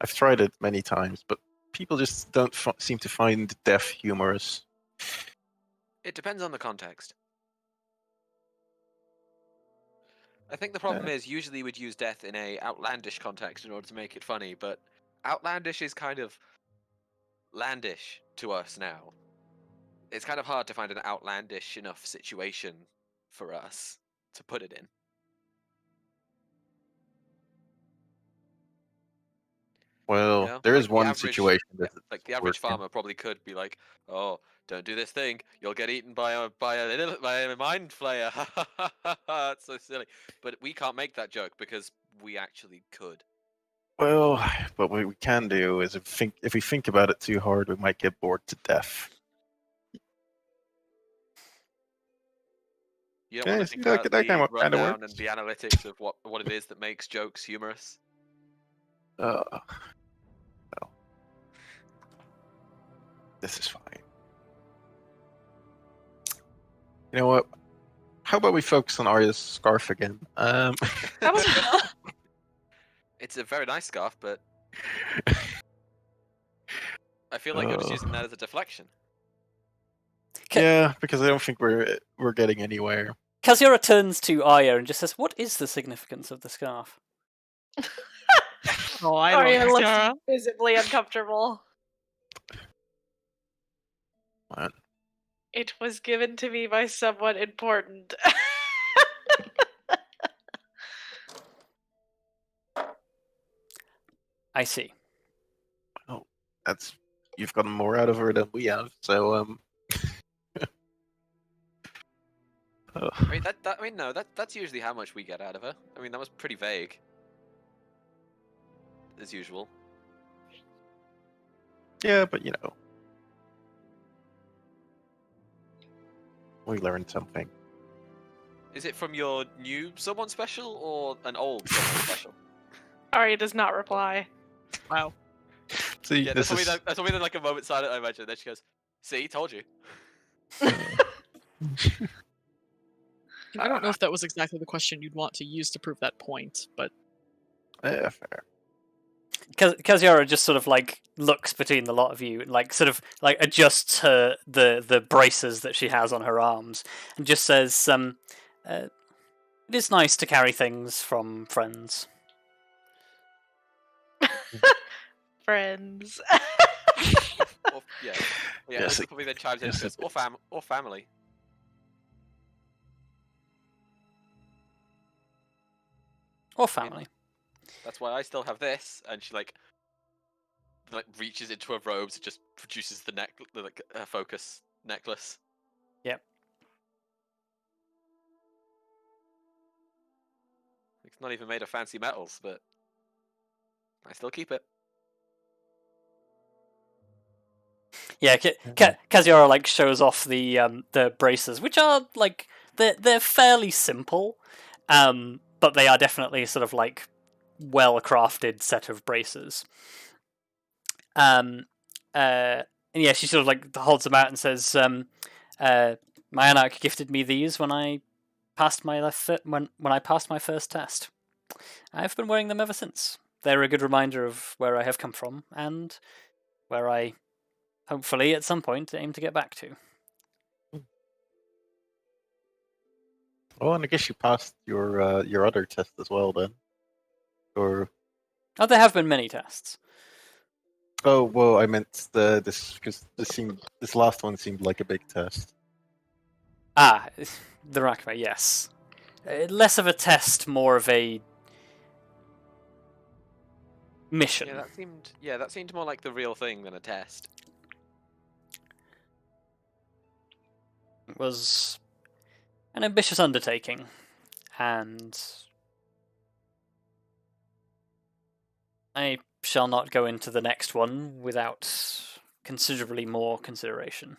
I've tried it many times, but people just don't seem to find death humorous. It depends on the context. I think the problem is usually we'd use death in a outlandish context in order to make it funny, but outlandish is kind of landish to us now. It's kind of hard to find an outlandish enough situation for us to put it in. Well, You know? there is the one average- situation yeah, that like the average farmer probably could be like, "Oh, don't do this thing. You'll get eaten by a mind flayer." That's so silly. But we can't make that joke because we actually could. Well, but what we can do is if we think about it too hard, we might get bored to death. You don't Yeah, want to see, think that- about that the kinda rundown works. and the analytics of what it is that makes jokes humorous. Well, this is fine. You know what? How about we focus on Arya's scarf again? That was It's a very nice scarf, but I feel like you're just using that as a deflection. Yeah, because I don't think we're getting anywhere. Kezora turns to Arya and just says, what is the significance of the scarf? Oh, I Arya love looks Sarah. visibly uncomfortable. What? It was given to me by someone important. I see. Oh, you've gotten more out of her than we have. So I mean, that's usually how much we get out of her. I mean, that was pretty vague. As usual. Yeah, but we learned something. Is it from your new someone special or an old someone special? Arya does not reply. Wow. See, Yeah, this that's is. probably then like a moment silent, I imagine. Then she goes, "See, told you." I don't know if that was exactly the question you'd want to use to prove that point, but Yeah, fair. Kaziara just sort of like looks between the lot of you and like sort of like adjusts the braces that she has on her arms and just says, "It is nice to carry things from friends." Friends. Yeah. Yes, Leslie probably then chimes in and yes, goes, or family. Or family. That's why I still have this. And she like reaches into her robes and just produces the focus necklace. Yep. It's not even made of fancy metals, but I still keep it. Yeah, Kaziara like shows off the braces, which are like they're fairly simple, but they are definitely sort of like well crafted set of braces. And yeah, she sort of like holds them out and says, "My Anarch gifted me these when I passed my when I passed my first test. I've been wearing them ever since. They're a good reminder of where I have come from and where I hopefully at some point aim to get back to." Oh, and I guess you passed your other test as well then, or Oh, there have been many tests. oh well, I meant this because this last one seemed like a big test. Ah, the Rakma, yes. Less of a test, more of a mission. Yeah, that seemed more like the real thing than a test. It was an ambitious undertaking, and I shall not go into the next one without considerably more consideration.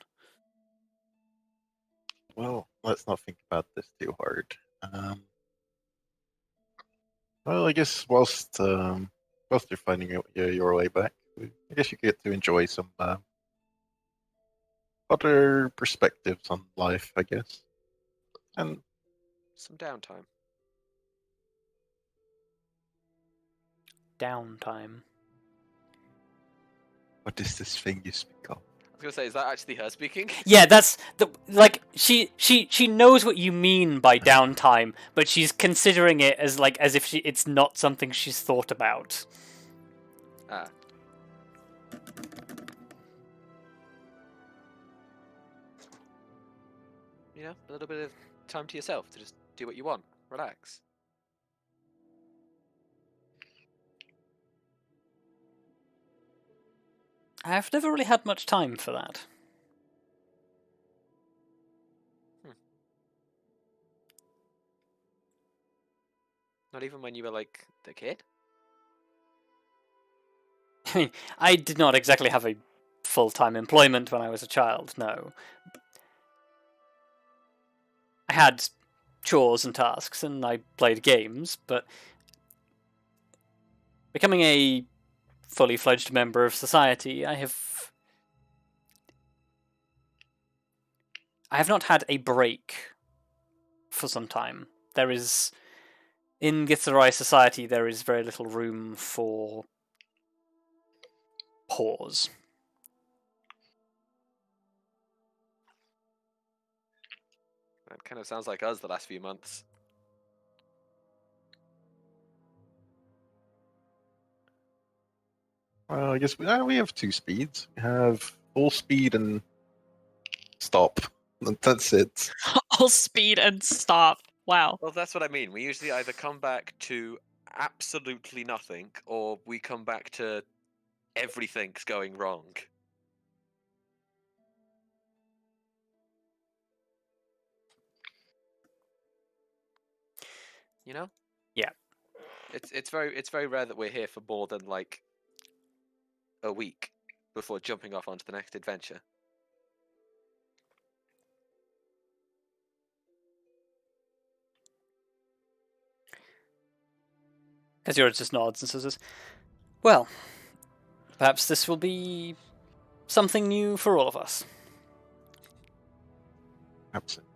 Well, let's not think about this too hard. Well, I guess whilst you're finding your way back, I guess you get to enjoy some other perspectives on life, I guess, and Some downtime. Downtime. what is this thing you speak of? I was gonna say, is that actually her speaking? Yeah, that's the like she knows what you mean by downtime, but she's considering it as like as if it's not something she's thought about. Ah. You know, a little bit of time to yourself to just do what you want, relax. I've never really had much time for that. Not even when you were like the kid. I mean, I did not exactly have a full-time employment when I was a child, no. I had chores and tasks, and I played games, but becoming a fully fledged member of society, I have not had a break for some time. There is, in Githzerai society, there is very little room for pause. That kind of sounds like us the last few months. Well, I guess we have two speeds. We have full speed and stop. That's it. all speed and stop. Wow. Well, that's what I mean. We usually either come back to absolutely nothing, or we come back to everything's going wrong. You know? Yeah. It's very rare that we're here for more than like a week before jumping off onto the next adventure. Azura just nods and says, "Well, perhaps this will be something new for all of us." Absolutely.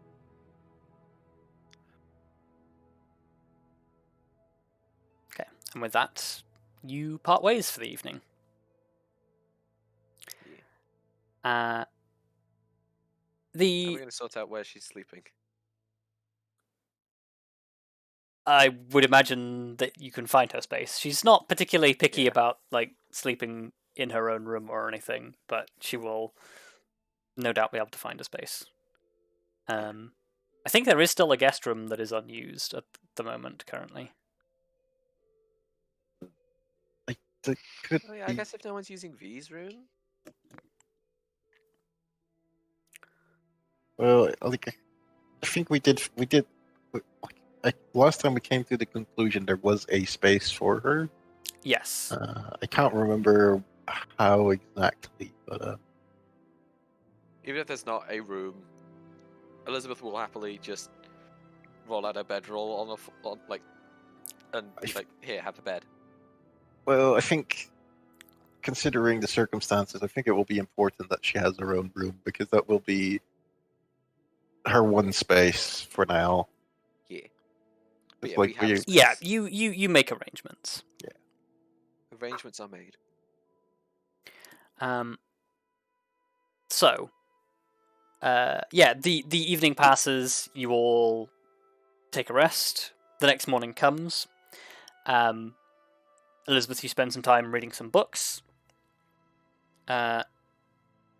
Okay, and with that, you part ways for the evening. Yeah. How are we The going to sort out where she's sleeping? I would imagine that you can find her space. She's not particularly picky Yeah. about like sleeping in her own room or anything, but she will no doubt be able to find a space. I think there is still a guest room that is unused at the moment currently. There could Oh yeah, I be. guess if no one's using V's room. Well, like I think we did. Last time we came to the conclusion there was a space for her. Yes. I can't remember how exactly, but Even if there's not a room, Elizabeth will happily just roll out her bedroll on like, and be like, "Here, have a bed." well, I think considering the circumstances, I think it will be important that she has her own room because that will be her one space for now. Yeah. It's But yeah, like we have space. Yeah, you make arrangements. Arrangements are made. So, yeah, the evening passes. You all take a rest. The next morning comes. Elizabeth, you spend some time reading some books. And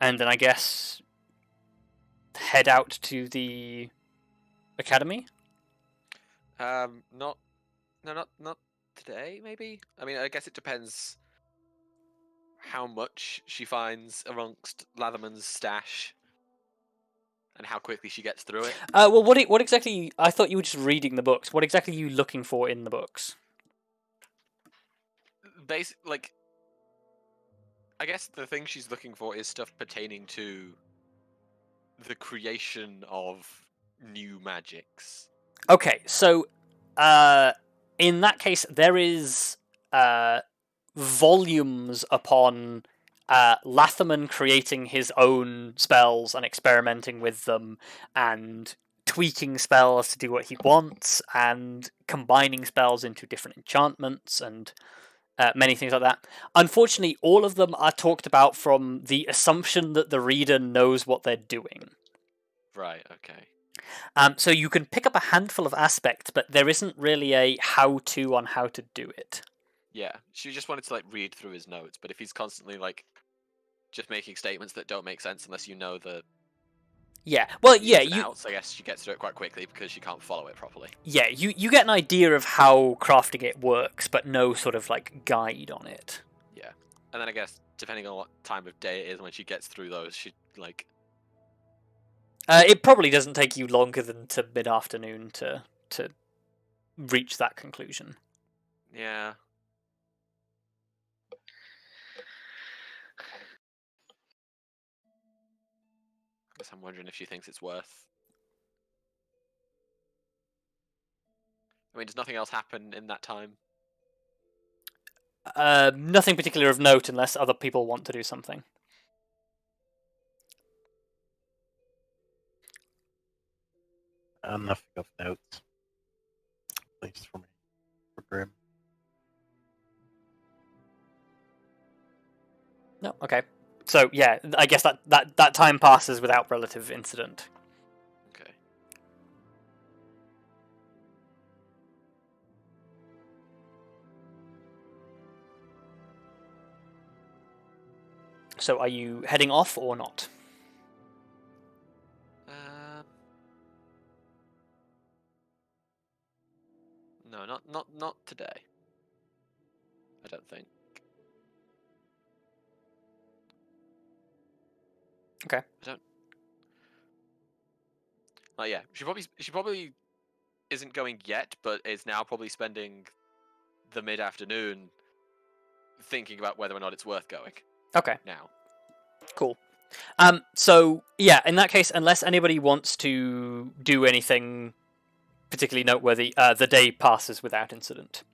then I guess head out to the academy. Not today. Maybe. I mean, I guess it depends how much she finds amongst Latherman's stash, and how quickly she gets through it. Well, what exactly? I thought you were just reading the books. What exactly are you looking for in the books? Like, I guess the thing she's looking for is stuff pertaining to the creation of new magics. Okay, so in that case, there is volumes upon Latherman creating his own spells and experimenting with them and tweaking spells to do what he wants and combining spells into different enchantments and many things like that. Unfortunately, all of them are talked about from the assumption that the reader knows what they're doing. Right. Okay. So you can pick up a handful of aspects, but there isn't really a how-to on how to do it. Yeah, she just wanted to like read through his notes, but if he's constantly like just making statements that don't make sense unless you know the Yeah, well, yeah, ins and outs, I guess she gets through it quite quickly because she can't follow it properly. yeah, you get an idea of how crafting it works, but no sort of like guide on it. Yeah, and then I guess depending on what time of day it is when she gets through those, she like. It probably doesn't take you longer than to mid-afternoon to reach that conclusion. Yeah. I guess I'm wondering if she thinks it's worth. I mean, does nothing else happen in that time? Nothing particular of note unless other people want to do something. Nothing of note, at least for me, for Grim. No, okay. So yeah, I guess that time passes without relative incident. Okay. So are you heading off or not? No, not today. I don't think. Okay. I don't. Oh yeah, she probably isn't going yet, but is now probably spending the mid-afternoon thinking about whether or not it's worth going. Okay, Now. cool. So yeah, in that case, unless anybody wants to do anything particularly noteworthy, the day passes without incident.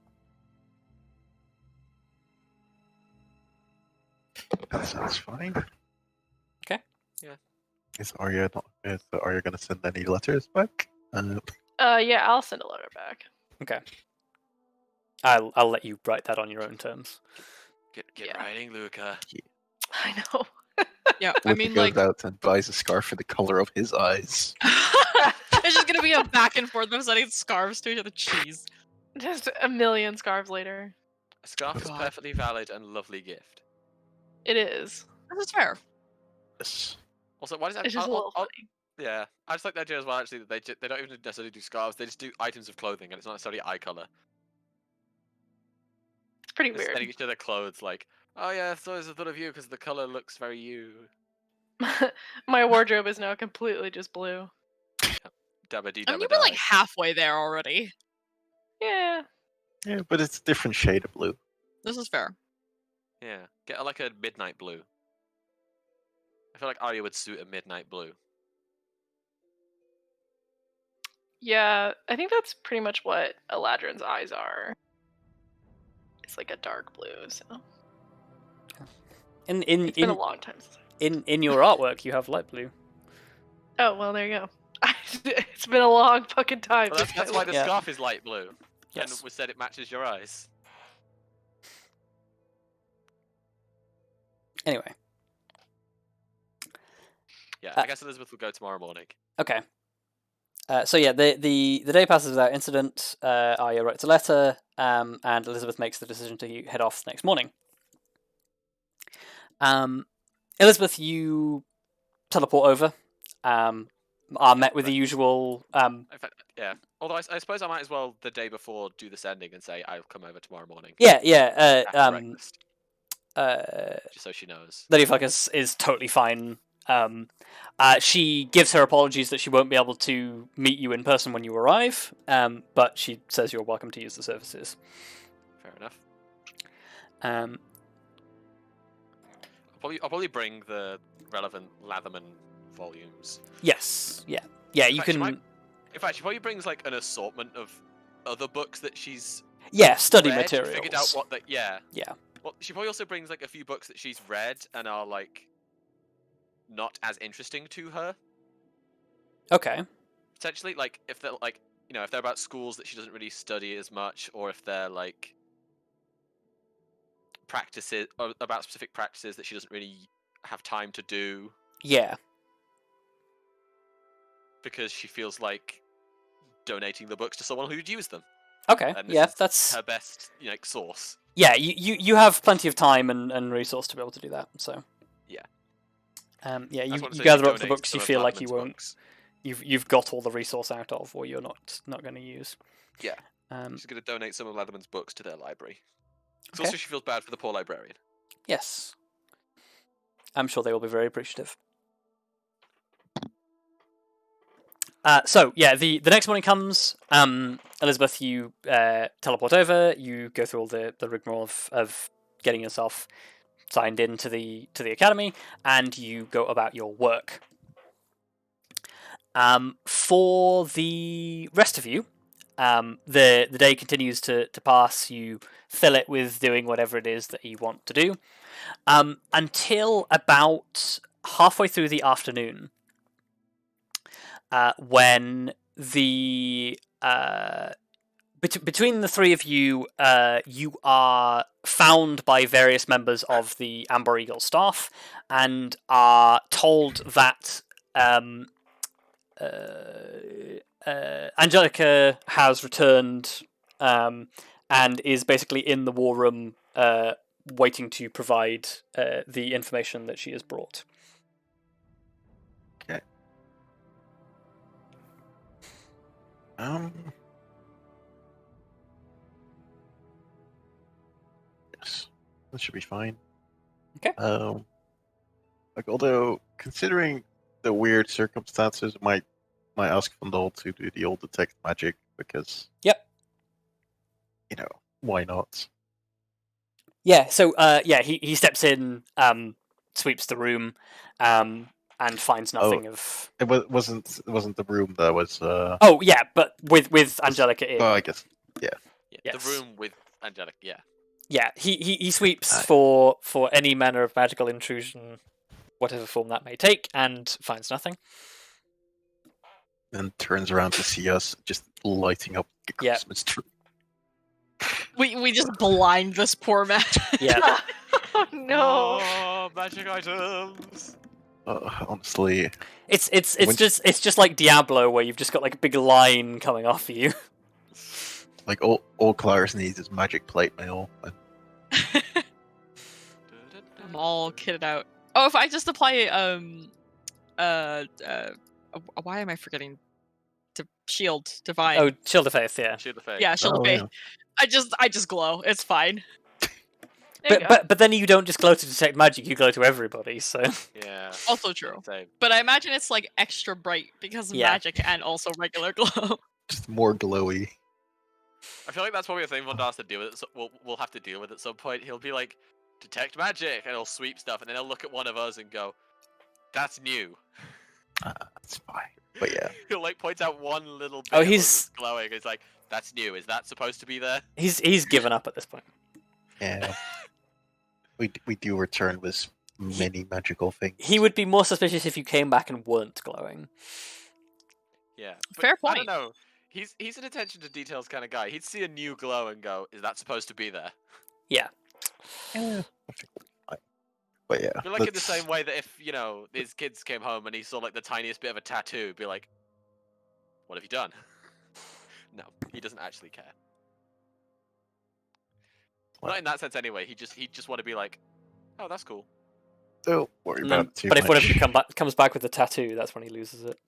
That sounds fine. Okay. Yeah. Is Arya going to send any letters back? Yeah, I'll send a letter back. Okay. I'll let you write that on your own terms. Get Yeah. writing, Luka. I know. Yeah, I Luka mean, goes like, out and buys a scarf for the color of his eyes. it's just gonna be a back and forth of sending scarves to each other. Cheese. Just a million scarves later. A scarf is a God. perfectly valid and lovely gift. It is. This is fair. Yes. Also, why does that? It's just a little funny. Yeah, I just like the idea as well. Actually, that they don't even necessarily do scarves; they just do items of clothing, and it's not necessarily eye color. It's pretty They're weird. sending each other clothes like, oh yeah, I always thought of you because the color looks very you. My wardrobe is now completely just blue. Dabba dee I mean, dabba you were like die. halfway there already. Yeah. Yeah, but it's a different shade of blue. This is fair. Yeah, get like a midnight blue. I feel like Arya would suit a midnight blue. Yeah, I think that's pretty much what Eladrin's eyes are. It's like a dark blue, so In it's been a long time since in your artwork, you have light blue. Oh, well, there you go. It's been a long fucking time. Well, that's why the Yeah. scarf is light blue. Yes. And we said it matches your eyes. Anyway. Yeah, I guess Elizabeth will go tomorrow morning. Okay. So yeah, the day passes without incident. Arya writes a letter, and Elizabeth makes the decision to head off the next morning. Elizabeth, you teleport over. Are met with the usual. In fact, yeah. Although I suppose I might as well the day before do the sending and say I'll come over tomorrow morning. Yeah. After breakfast, Uh, just so she knows. Lady Fuck is totally fine. She gives her apologies that she won't be able to meet you in person when you arrive, but she says you're welcome to use the services. Fair enough. Um, I'll probably bring the relevant Latherman volumes. yes, yeah. You fact, she can. might- In fact, she probably brings like an assortment of other books that she's Yeah, study read, materials. figured out what that. Yeah. Yeah. Well, she probably also brings like a few books that she's read and are like not as interesting to her. Okay. Potentially, like if they're like if they're about schools that she doesn't really study as much, or if they're like practices or about specific practices that she doesn't really have time to do Yeah. because she feels like donating the books to someone who'd use them. Okay. And this Yeah, is that's. her best source. Yeah, you have plenty of time and resource to be able to do that. So. Yeah. Yeah, I you just wanted to say gather she up the donates books some you of feel like you Latherman's won't. books. You've got all the resource out of, or you're not going to use. Yeah. Um, She's going to donate some of Latherman's books to their library. 'Cause Okay. also she feels bad for the poor librarian. yes. I'm sure they will be very appreciative. So yeah, the next morning comes. Elizabeth, you teleport over. You go through all the rigmarole of getting yourself signed into the academy, and you go about your work. For the rest of you, the day continues to pass. You fill it with doing whatever it is that you want to do, until about halfway through the afternoon. When the between the three of you, you are found by various members of the Amber Eagle staff and are told that Angelica has returned and is basically in the war room waiting to provide the information that she has brought. Okay. Yes, that should be fine. Okay. Like, although considering the weird circumstances, might ask Vandal to do the old detect magic because Yep. Why not? Yeah. So he steps in, sweeps the room, and finds nothing of. It wasn't the room that was. Oh yeah, but with Angelica in. Well, I guess. Yeah, Yes. the room with Angelica. Yeah. Yeah, he sweeps Aye. for any manner of magical intrusion, whatever form that may take, and finds nothing. And turns around to see us just lighting up the Yeah. Christmas tree. We just blind this poor man. Yeah. Oh no. Oh, magic items. Honestly, It's When- just like Diablo, where you've just got like a big line coming off of you. like all Kelariis needs is magic plate mail. I'm all kitted out. Oh, if I just apply why am I forgetting to shield divine? Oh, Shield of Faith, yeah. Shoot the face. yeah, shield of faith. Yeah. I just glow. It's fine. There you go. But then you don't just glow to detect magic; you glow to everybody. So Yeah. Also true. Same. But I imagine it's like extra bright because of Yeah. magic and also regular glow. Just more glowy. I feel like that's probably a thing Von has to deal with. We'll have to deal with at some point. He'll be like, detect magic, and he'll sweep stuff, and then he'll look at one of us and go, "That's new." That's fine. But yeah, He'll like point out one little bit. Oh, of us he's- that's glowing. It's like, "That's new. Is that supposed to be there?" he's given up at this point. yeah. We do return with many magical things. He would be more suspicious if you came back and weren't glowing. Yeah. Fair I point. don't know. He's an attention to details kind of guy. He'd see a new glow and go, "Is that supposed to be there?" Yeah, I think we'll be fine. But yeah, I feel like in the let's- same way that if his kids came home and he saw like the tiniest bit of a tattoo, be like, "What have you done?" No, he doesn't actually care. Well- Not in that sense anyway. He just want to be like, "Oh, that's cool." Don't worry Mm, about it too but if much. whatever comes back with the tattoo, that's when he loses it.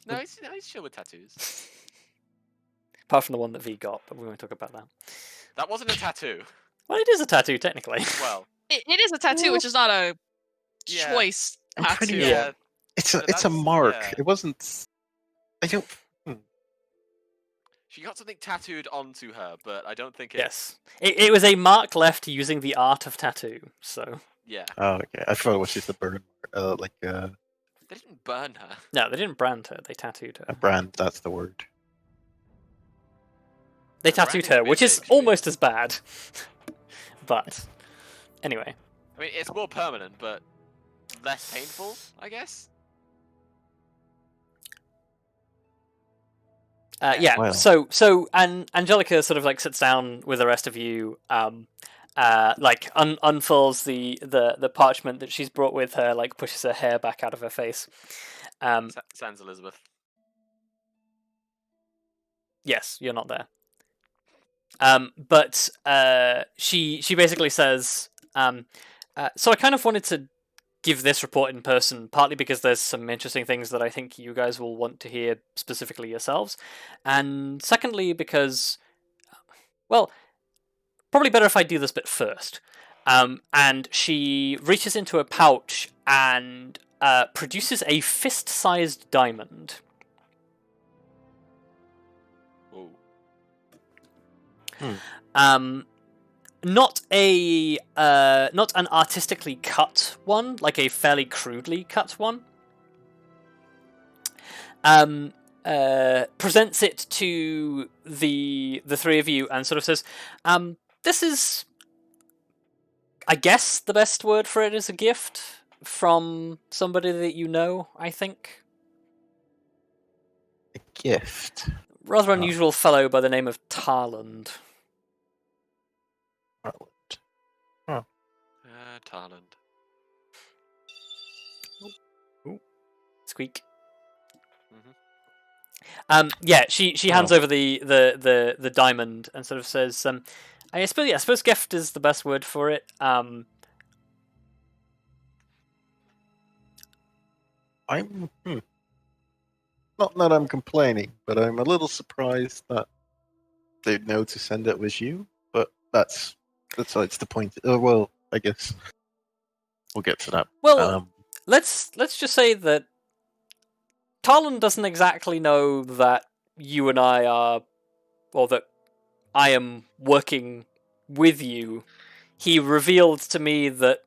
No, he's chill with tattoos. Apart from the one that V got, but we won't talk about that. That wasn't a tattoo. Well, it is a tattoo technically. Well, It is a tattoo, which is not a Yeah. choice I'm pretty tattoo. yeah. It's but a that's- mark. yeah. It wasn't. I don't. She got something tattooed onto her, but I don't think it. Yes, it was a mark left using the art of tattoo. So Yeah. Oh, okay. I thought it was just a burn, They didn't burn her. no, they didn't brand her; they tattooed a her. brand. That's the word. They The branding tattooed would her, be which a is bit extreme. almost as bad. But anyway, I mean, it's more permanent, but less painful, I guess. yeah. Well. So and Angelica sort of like sits down with the rest of you, like unfurls the parchment that she's brought with her, like pushes her hair back out of her face. Sans Elizabeth. Yes, you're not there. But she basically says, so I kind of wanted to give this report in person, partly because there's some interesting things that I think you guys will want to hear specifically yourselves, and secondly because, well, probably better if I do this bit first. And she reaches into a pouch and produces a fist-sized diamond. Ooh. Not an artistically cut one, like a fairly crudely cut one. Presents it to the three of you and sort of says, "This is, I guess, the best word for it is a gift from somebody that you know. I think A gift. rather unusual fellow by the name of Tarland." Ireland. Talent. Squeak. Mhm. Yeah, she hands over the diamond and sort of says, I suppose gift is the best word for it. I'm. Not that I'm complaining, but I'm a little surprised that they'd know to send it with you. But that's the point. Well, I guess we'll get to that. Well, let's just say that Talon doesn't exactly know that you and I are, or that I am working with you. He revealed to me that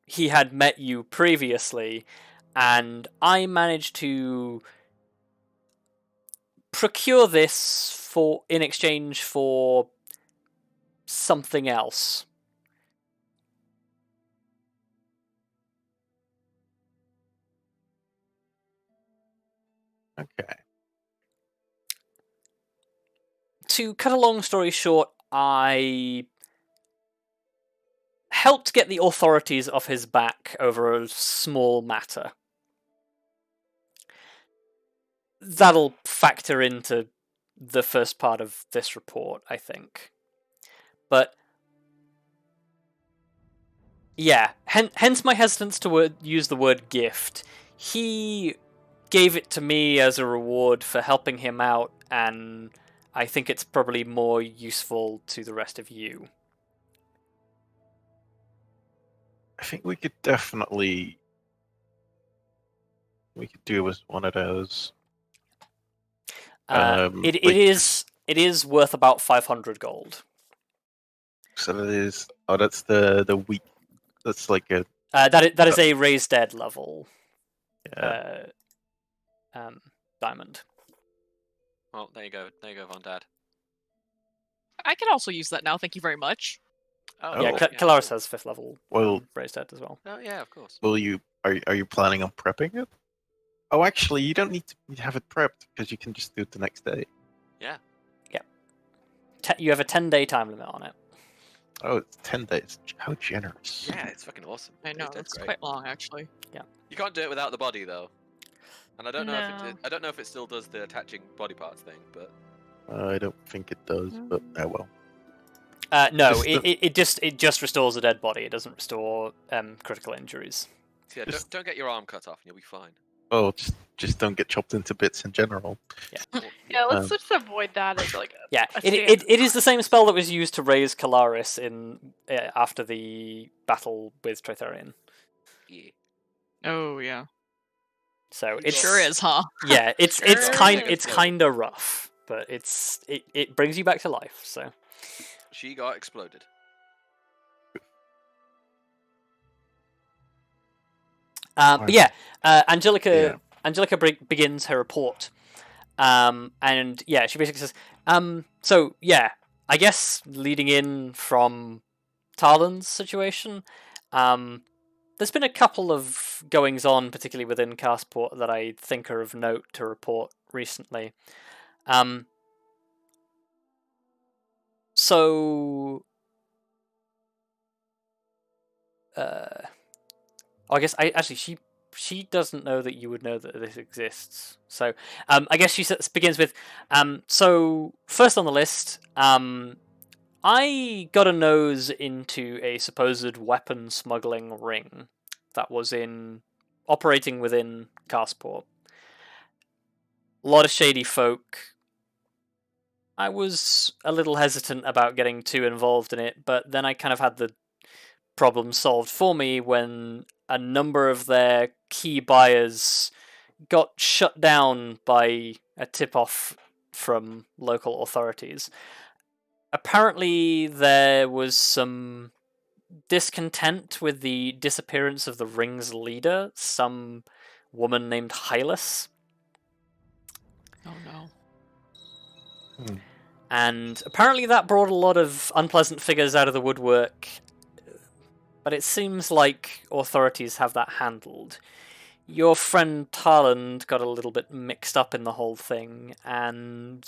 he had met you previously, and I managed to procure this in exchange for something else. Okay. To cut a long story short, I helped get the authorities off his back over a small matter. That'll factor into the first part of this report, I think. But yeah, hence my hesitance to use the word gift. He gave it to me as a reward for helping him out, and I think it's probably more useful to the rest of you. I think we could definitely do with one of those. It like- is worth about 500 gold. So that is. Oh, that's the weak. That's like a. That is a raised dead level Yeah. diamond. Well, there you go, Von Dad. I can also use that now. Thank you very much. Oh, Yeah, Oh. Kelariis has 5th level Well, raised dead as well. Oh, yeah, of course. will you? Are you planning on prepping it? Oh, actually, you don't need to have it prepped because you can just do it the next day. You have a 10-day time limit on it. Oh, it's 10 days. How generous. Yeah, it's fucking awesome. I know, Raised Dead's it's great. quite long, actually. You can't do it without the body though, and I don't know No. if I don't know if it still does the attaching body parts thing, but I don't think it does, but oh well. No, Just it just restores a dead body. It doesn't restore critical injuries. so yeah, Just- don't get your arm cut off and you'll be fine. Oh, just don't get chopped into bits in general. Well, Yeah, let's Um, just avoid that as like a Yeah, a it standard. is the same spell that was used to raise Kelariis in after the battle with Tritherion. yeah. Oh, yeah. So It it's Sure is, huh? Yeah, it's Sure it's is. kind of rough, but it brings you back to life. So She got exploded. but yeah, Angelica Yeah. Angelica begins her report, and yeah, she basically says, so yeah, I guess leading in from Talon's situation, there's been a couple of goings on, particularly within Castport, that I think are of note to report recently. So I guess she doesn't know that you would know that this exists. So I guess she begins with so first on the list, I got a nose into a supposed weapon smuggling ring that was operating within Castport. A lot of shady folk. I was a little hesitant about getting too involved in it, but then I kind of had the problem solved for me when a number of their key buyers got shut down by a tip-off from local authorities. Apparently, there was some discontent with the disappearance of the ring's leader, some woman named Hylas. Oh, no. And apparently that brought a lot of unpleasant figures out of the woodwork. But it seems like authorities have that handled. Your friend Talon got a little bit mixed up in the whole thing, and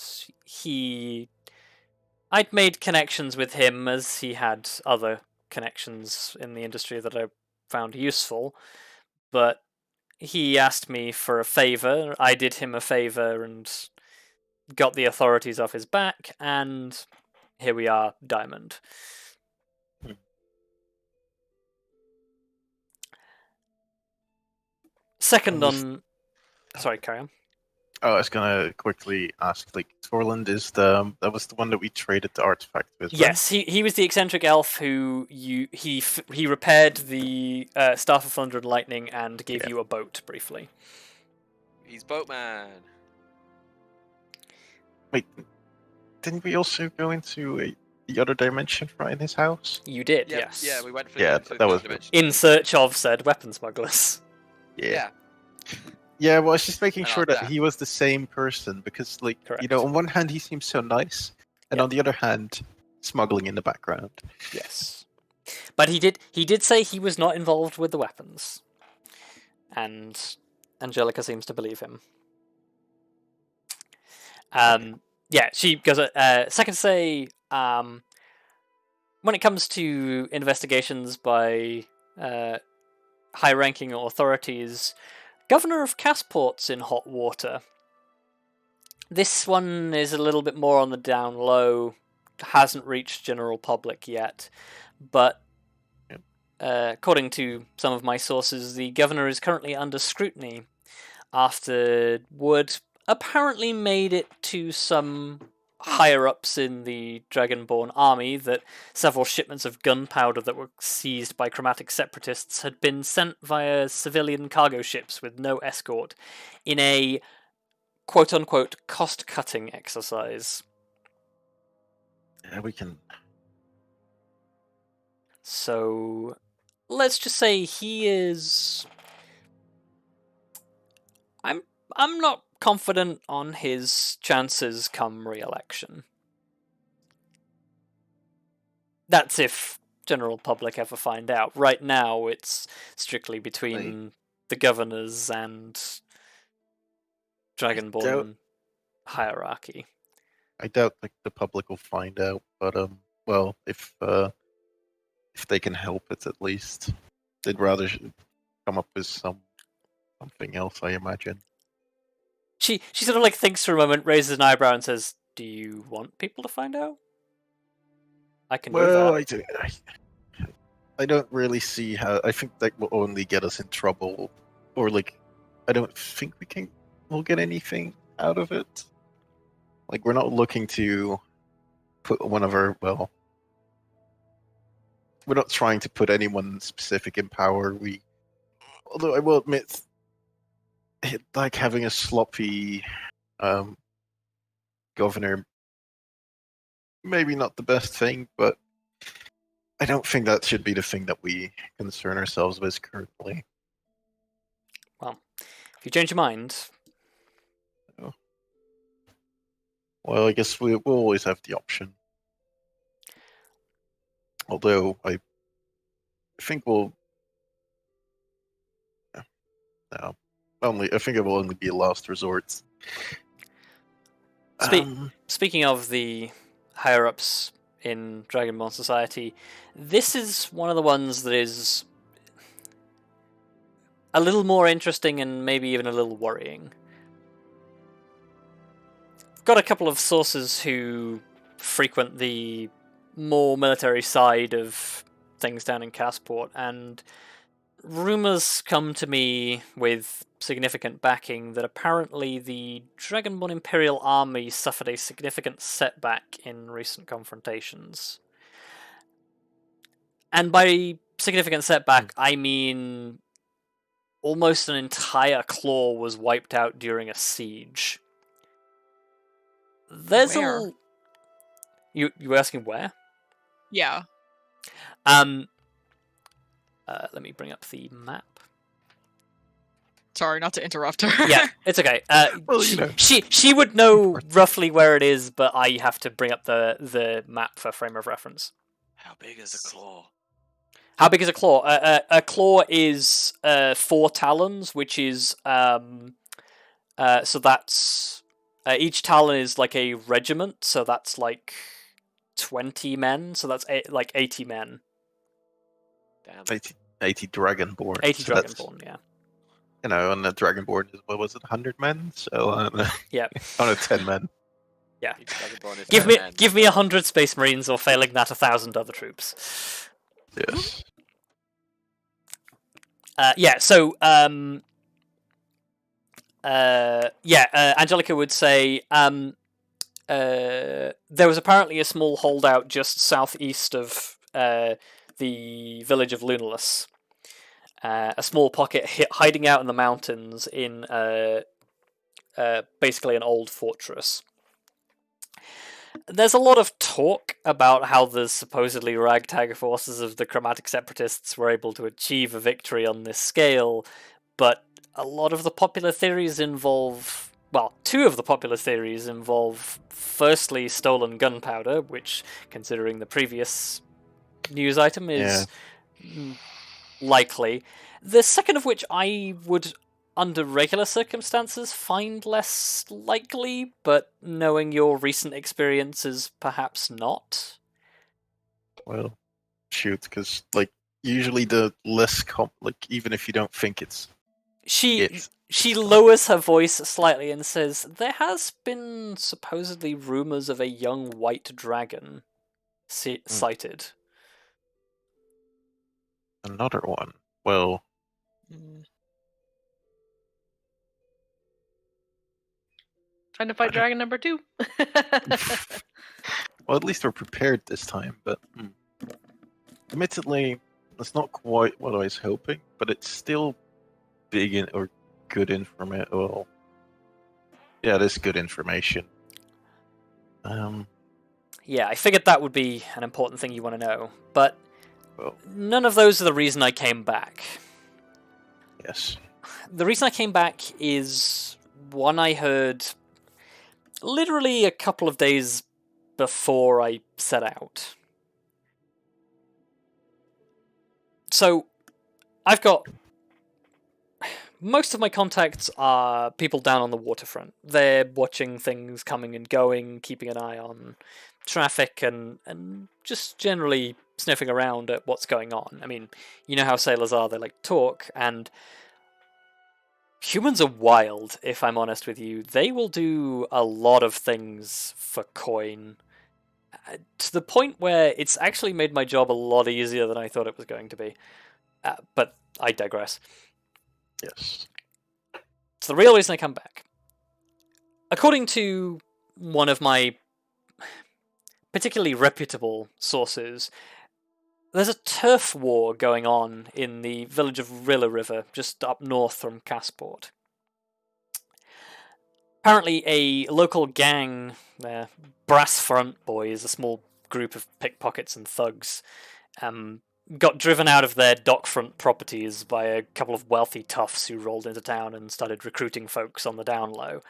I'd made connections with him as he had other connections in the industry that I found useful, but he asked me for a favour, I did him a favour and got the authorities off his back, and here we are, Diamond. Second on... Sorry, carry on. Oh, I was gonna quickly ask, like, Torland is that was the one that we traded the artifact with, right? Yes, he was the eccentric elf who he repaired the Staff of Thunder and Lightning and gave Yeah. you a boat briefly. He's boatman. Wait, didn't we also go into the other dimension right in his house? You did, Yeah, yes. yeah, we went for Yeah, to that was dimension. In search of said weapon smugglers. Yeah. Yeah, well, I was just making And sure after that that- he was the same person because, like, Correct. on one hand he seems so nice, and Yeah. on the other hand, smuggling in the background. Yes. But he did say he was not involved with the weapons. And Angelica seems to believe him. Yeah, she goes, second say, when it comes to investigations by high-ranking authorities, Governor of Castport's in hot water. This one is a little bit more on the down low, hasn't reached general public yet, but according to some of my sources, the governor is currently under scrutiny after word apparently made it to some higher-ups in the Dragonborn army that several shipments of gunpowder that were seized by chromatic separatists had been sent via civilian cargo ships with no escort in a quote-unquote cost-cutting exercise. Yeah, we can. So let's just say he is. I'm not confident on his chances come re-election. That's if general public ever find out. Right now, it's strictly between the governors and Dragonborn hierarchy. I doubt like the public will find out, but well, if they can help it, at least they'd rather come up with something else, I imagine. She sort of like thinks for a moment, raises an eyebrow, and says, "Do you want people to find out? I can do Well, that." I don't really see how. I think that will only get us in trouble, or like, I don't think we'll get anything out of it. Like, we're not looking to put one of our, well, we're not trying to put anyone specific in power. Although I will admit, like having a sloppy governor, maybe not the best thing, but I don't think that should be the thing that we concern ourselves with currently. Well, if you change your mind, Well, I guess we'll always have the option. Although I think we'll. No, I think it will only be a last resort. Speaking of the higher-ups in Dragonborn society, this is one of the ones that is a little more interesting and maybe even a little worrying. I've got a couple of sources who frequent the more military side of things down in Castport, and rumours come to me with significant backing that apparently the Dragonborn Imperial Army suffered a significant setback in recent confrontations. And by significant setback, I mean almost an entire claw was wiped out during a siege. There's Where? You were asking where? Yeah. Let me bring up the map. Sorry, not to interrupt her. Yeah, it's okay. Well, you know. She would know roughly where it is, but I have to bring up the map for frame of reference. How big is a claw? How big is a claw? A claw is 4 talons, which is so that's each talon is like a regiment, so that's like 20 men, so that's like 80 men. Damn. 80 Dragonborn. 80 so that's, Dragonborn, yeah. You know, and the Dragonborn is, what was it, 100 men? So, Yeah. 10 men. Yeah. Each Dragonborn is Give 10 me men. give me 100 Space Marines, or failing that, 1,000 other troops. Yes. Yeah. So Angelica would say there was apparently a small holdout just southeast of the village of Lunalus. A small pocket hiding out in the mountains in basically an old fortress. There's a lot of talk about how the supposedly ragtag forces of the Chromatic Separatists were able to achieve a victory on this scale, but a lot of the popular theories involve... Well, two of the popular theories involve, firstly, stolen gunpowder, which, considering the previous news item, is likely. The second of which I would, under regular circumstances, find less likely, but knowing your recent experiences, perhaps not. Well, shoot, because like usually the less even if you don't think it's She lowers her voice slightly and says, "There has been supposedly rumors of a young white dragon sighted." another one. Well, Time to fight dragon number 2. well, at least we're prepared this time. But admittedly, that's not quite what I was hoping. But it's still big or good information. Well, yeah, it is good information. Yeah, I figured that would be an important thing you want to know, but Well, none of those are the reason I came back. yes. The reason I came back is one I heard literally a couple of days before I set out. So, I've got... Most of my contacts are people down on the waterfront. They're watching things coming and going, keeping an eye on traffic, and just generally sniffing around at what's going on. I mean, you know how sailors are, they like to talk, and humans are wild, if I'm honest with you. They will do a lot of things for coin, to the point where it's actually made my job a lot easier than I thought it was going to be. But I digress. Yes. So the real reason I come back, according to one of my particularly reputable sources, there's a turf war going on in the village of Rilla River, just up north from Casport. Apparently a local gang, Brass Front Boys, a small group of pickpockets and thugs, got driven out of their dockfront properties by a couple of wealthy toughs who rolled into town and started recruiting folks on the down low.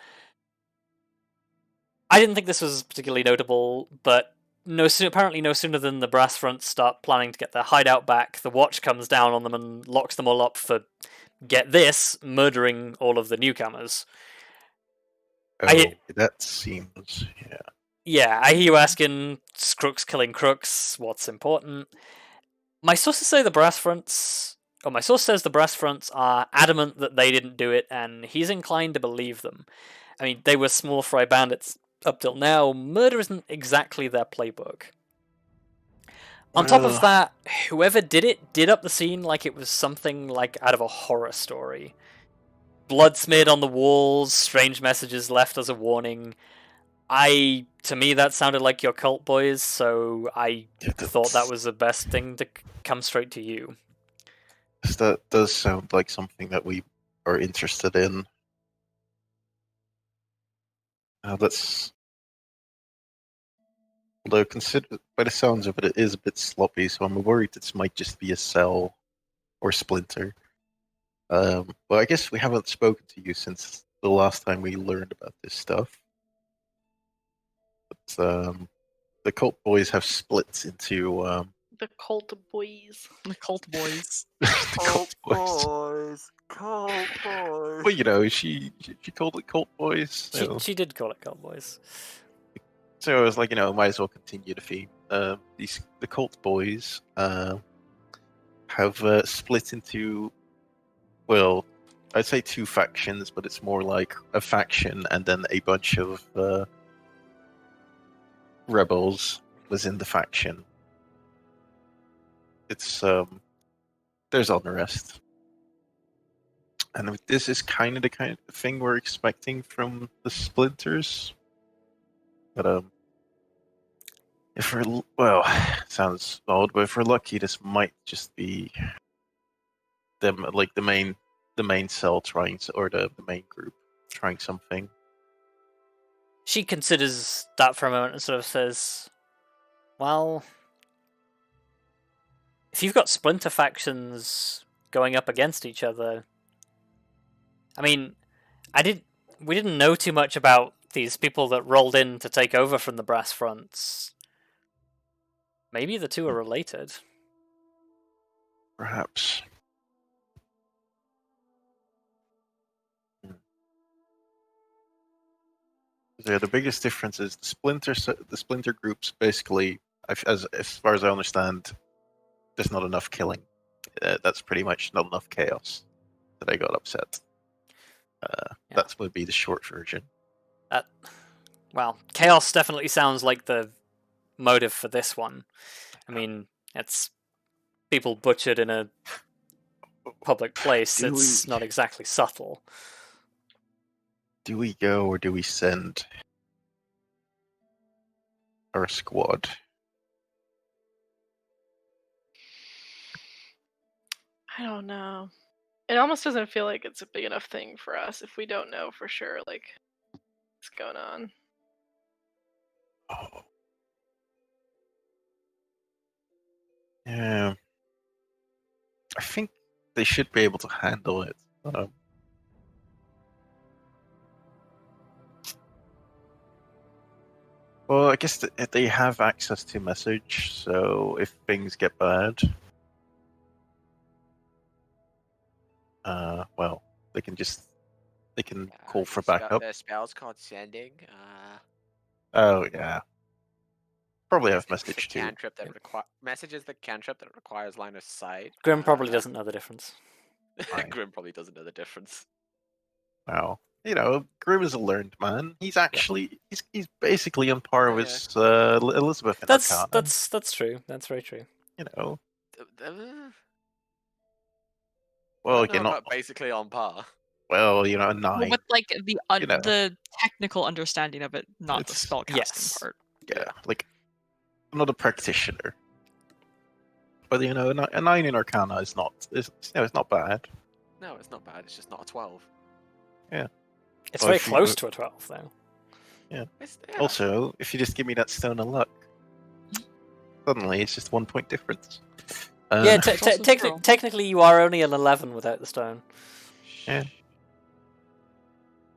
I didn't think this was particularly notable, but apparently no sooner than the Brass Fronts start planning to get their hideout back, the watch comes down on them and locks them all up for, get this, murdering all of the newcomers. Oh, that seems... yeah. Yeah, I hear you asking, crooks killing crooks, what's important? My sources say the Brass Fronts... Or my source says the Brass Fronts are adamant that they didn't do it, and he's inclined to believe them. I mean, they were small fry bandits up till now. Murder isn't exactly their playbook. On top of that, whoever did it did up the scene like it was something like out of a horror story. Blood smeared on the walls, strange messages left as a warning. To me, that sounded like your cult boys, so I thought that was the best thing to come straight to you. That does sound like something that we are interested in. That's... Although, by the sounds of it, it is a bit sloppy, so I'm worried this might just be a cell or splinter. Well, I guess we haven't spoken to you since the last time we learned about this stuff. But the cult boys have split into... The cult boys. The cult boys. the cult boys. Cult boys. Well, you know, she called it cult boys. She did call it cult boys. So I was like, might as well continue the theme. The cult boys have split into, well, I'd say two factions, but it's more like a faction and then a bunch of rebels was in the faction. It's there's unrest, and this is kind of the kind of thing we're expecting from the splinters. But if we're sounds odd, but if we're lucky, this might just be them, like the main cell trying, or the main group trying something. she considers that for a moment and sort of says, well, if you've got splinter factions going up against each other, I mean, we didn't know too much about these people that rolled in to take over from the Brass Fronts. Maybe the two are related. Perhaps. Yeah, the biggest difference is the splinter groups basically, as far as I understand, there's not enough killing. That's pretty much not enough chaos that I got upset. Yeah. That would be the short version. Well, chaos definitely sounds like the motive for this one. I mean, it's people butchered in a public place. It's not exactly subtle. Do we go or do we send our squad? I don't know. It almost doesn't feel like it's a big enough thing for us if we don't know for sure, like, what's going on. Oh. Yeah. I think they should be able to handle it. Well, I guess they have access to message, so if things get bad, well, they can call for backup. Their spells called sending. Oh yeah, probably have message too. Cantrip that messages the cantrip that requires line of sight. Grim probably doesn't know the difference. Grim probably doesn't know the difference. Well, Grim is a learned man. He's actually he's basically on par with Elizabeth in Arcana. That's true. That's very true. Well, you're not basically on par. Well, a 9. Well, with like the technical understanding of it, not the spellcasting part. Yeah, like I'm not a practitioner, but a 9 in Arcana is not. It's not bad. No, it's not bad. It's just not a 12. Yeah, it's very close to a 12, though. Yeah. Also, if you just give me that stone of luck, suddenly it's just 1 point difference. Yeah, technically you are only an 11 without the stone. Yeah.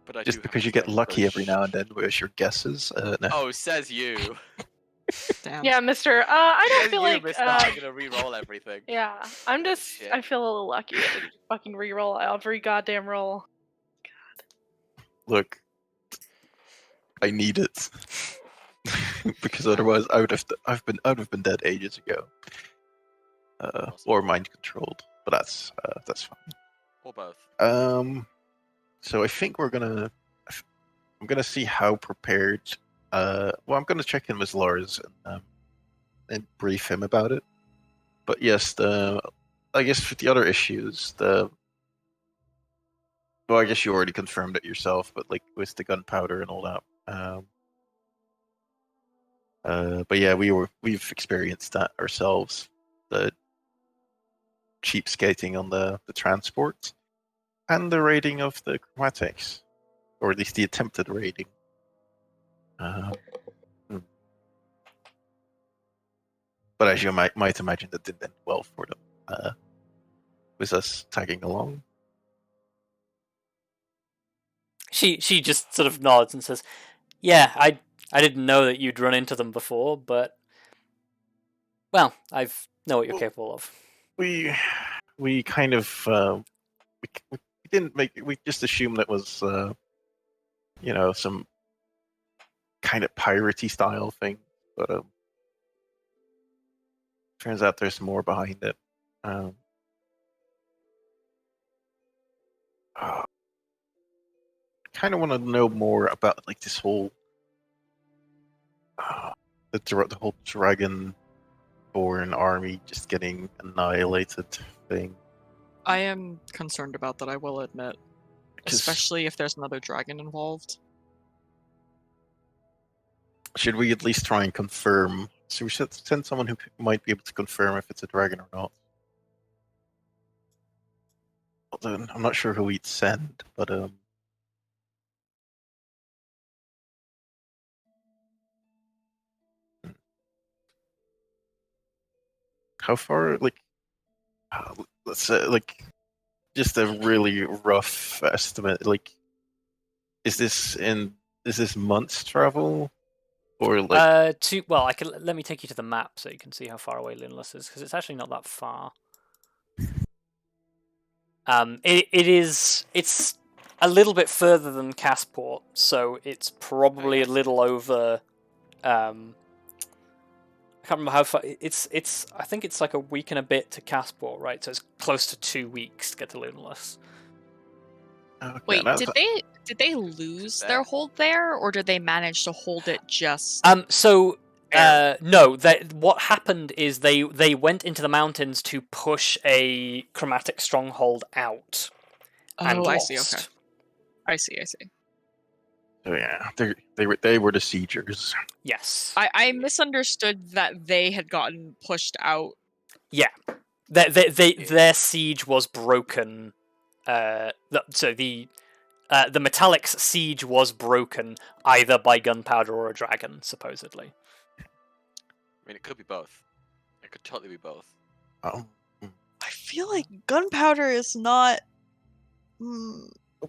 But just because you get lucky every now and then with your guesses. No. Oh, says you. Damn. Yeah, Mister. I don't feel like I'm gonna re-roll everything. Yeah, I'm just. Shit. I feel a little lucky to fucking re-roll every goddamn roll. God. Look, I need it because otherwise I would have been dead ages ago. Or mind controlled, but that's fine. Or both. So I think I'm gonna see how prepared. Well, I'm gonna check in with Lars and brief him about it. But yes, I guess for the other issues, well, I guess you already confirmed it yourself, but like with the gunpowder and all that. But yeah, we've experienced that ourselves. The cheapskating on the transport and the raiding of the chromatics, or at least the attempted raiding. But as you might imagine, that didn't end well for them. With us tagging along. She just sort of nods and says, "Yeah, I didn't know that you'd run into them before, but well, I know what you're capable of." We kind of we didn't make it. We just assumed that was some kind of piratey style thing, but turns out there's more behind it. Kind of want to know more about like this whole the whole dragon-born army just getting annihilated thing. I am concerned about that, I will admit. Especially if there's another dragon involved. Should we at least try and confirm? So we should send someone who might be able to confirm if it's a dragon or not. Although I'm not sure who we'd send, but how far? Like, let's say, like, just a really rough estimate. Like, is this months travel, or like? Let me take you to the map so you can see how far away Luneless is, because it's actually not that far. It's a little bit further than Casport, so it's probably a little over. I can't remember how far. It's. I think it's like a week and a bit to Casport, right? So it's close to 2 weeks to get to Luneless. Okay, Wait, did they lose their hold there, or did they manage to hold it just? No. What happened is they went into the mountains to push a chromatic stronghold out. And I lost. see. Okay, I see. Oh yeah, they were the siegers. Yes. I misunderstood that they had gotten pushed out. Yeah. Their siege was broken. The Metallic's siege was broken either by gunpowder or a dragon, supposedly. I mean, it could be both. It could totally be both. Oh. I feel like gunpowder is not.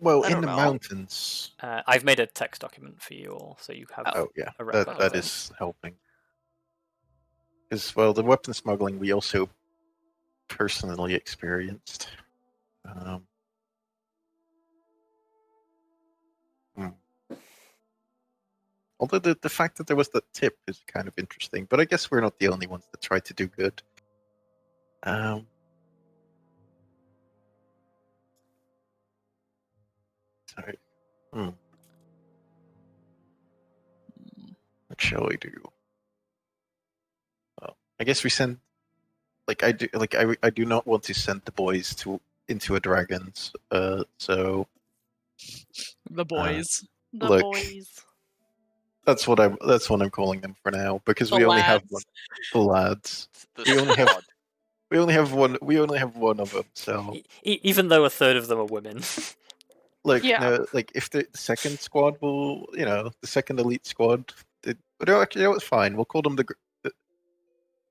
Well, I in don't the know. mountains. I've made a text document for you all, so you have. Oh yeah, a record that of it. is helping. Because the weapon smuggling we also personally experienced. Although the fact that there was that tip is kind of interesting, but I guess we're not the only ones that try to do good. Sorry. What shall we do? Well, I guess we send. I do not want to send the boys into a dragons. So The boys. The boys. That's what I'm calling them for now, because The we only have lads. one. The lads. The We only have squad. we only have one. We only have one of them. So Even though a third of them are women. Yeah. no, if the second squad will, the second elite squad, actually, it's fine. We'll call them the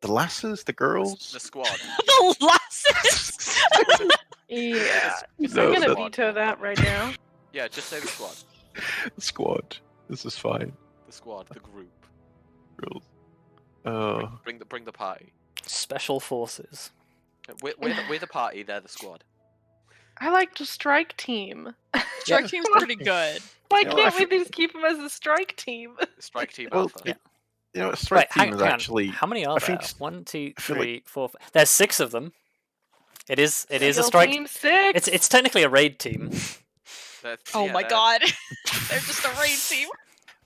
lasses, the girls. The squad. The lasses. Yeah. Just I'm No, gonna that- veto that right now. Yeah, just say the squad. Squad. This is fine. The squad. The group. Girls. Bring the party. Special forces. We're the party. They're the squad. I like the strike team. Strike team's pretty good. Why You know, can't I we just keep them as a strike team? The strike team Well, alpha. Yeah. Strike team hang is on. actually. How many are I there? think 1, 2, I feel like- 3, 4. There's 6 of them. It is a Seal strike. Team 6. It's technically a raid team. Oh my god. They're just a raid team.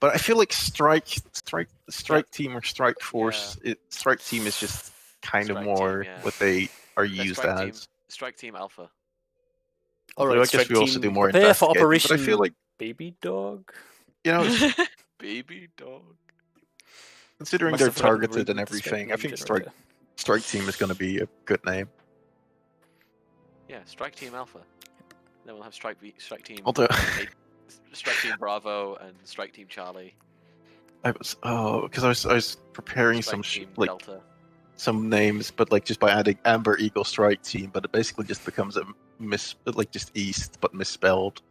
But I feel like strike team or strike force. Strike team is just kind of Strike more team, yeah. what they are They're used strike as. Strike team alpha. Alright, I guess strike we also team, do more prepare for investigating, Operation but I feel like Baby Dog. Baby dog. considering Must they're have forgotten the targeted and root with the everything, I scope think generator. strike team is going to be a good name. Yeah, strike team alpha. Then we'll have strike team. Although Strike team Bravo and strike team Charlie. because I was preparing Strike team like Delta. some names, but like just by adding Amber Eagle Strike Team, but it basically just becomes a just East but misspelled.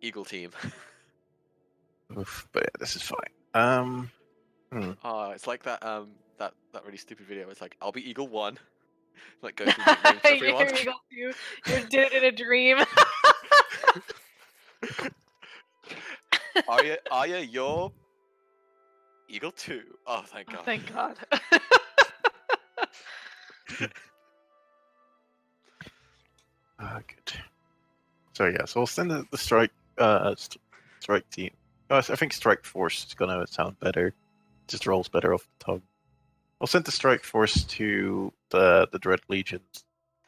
Eagle team. Oof, but yeah, this is fine. Oh, it's like that that really stupid video. It's like I'll be Eagle 1. Like go through nicknames for everyone. You did it in a dream. Arya, you're Eagle 2. Oh, thank God. Thank God. Good. So yeah, so I'll send the strike strike team. I think strike force is gonna sound better. Just rolls better off the tongue. I'll send the strike force to the Dread Legion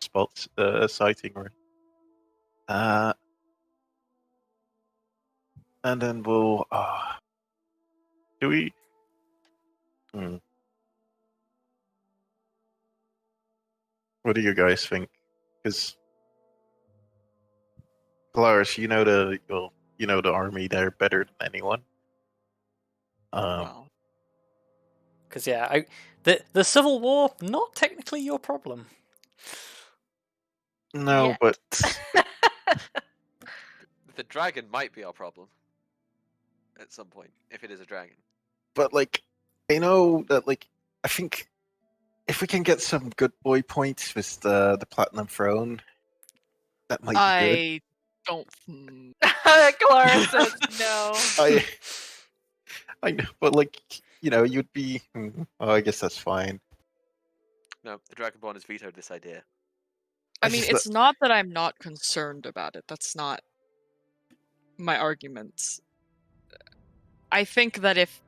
spot sighting, and then we'll do we? What do you guys think? Because Kelariis, you know the army there better than anyone. Wow. Because the Civil War, not technically your problem. No, Yet. but The dragon might be our problem at some point if it is a dragon. like, I know that I think if we can get some good boy points with the platinum throne, that might be good. I don't. Kelariis says no. I know, but you'd be. Oh, I guess that's fine. No, the Dragonborn has vetoed this idea. I mean, it's not that I'm not concerned about it. That's not my argument. I think that if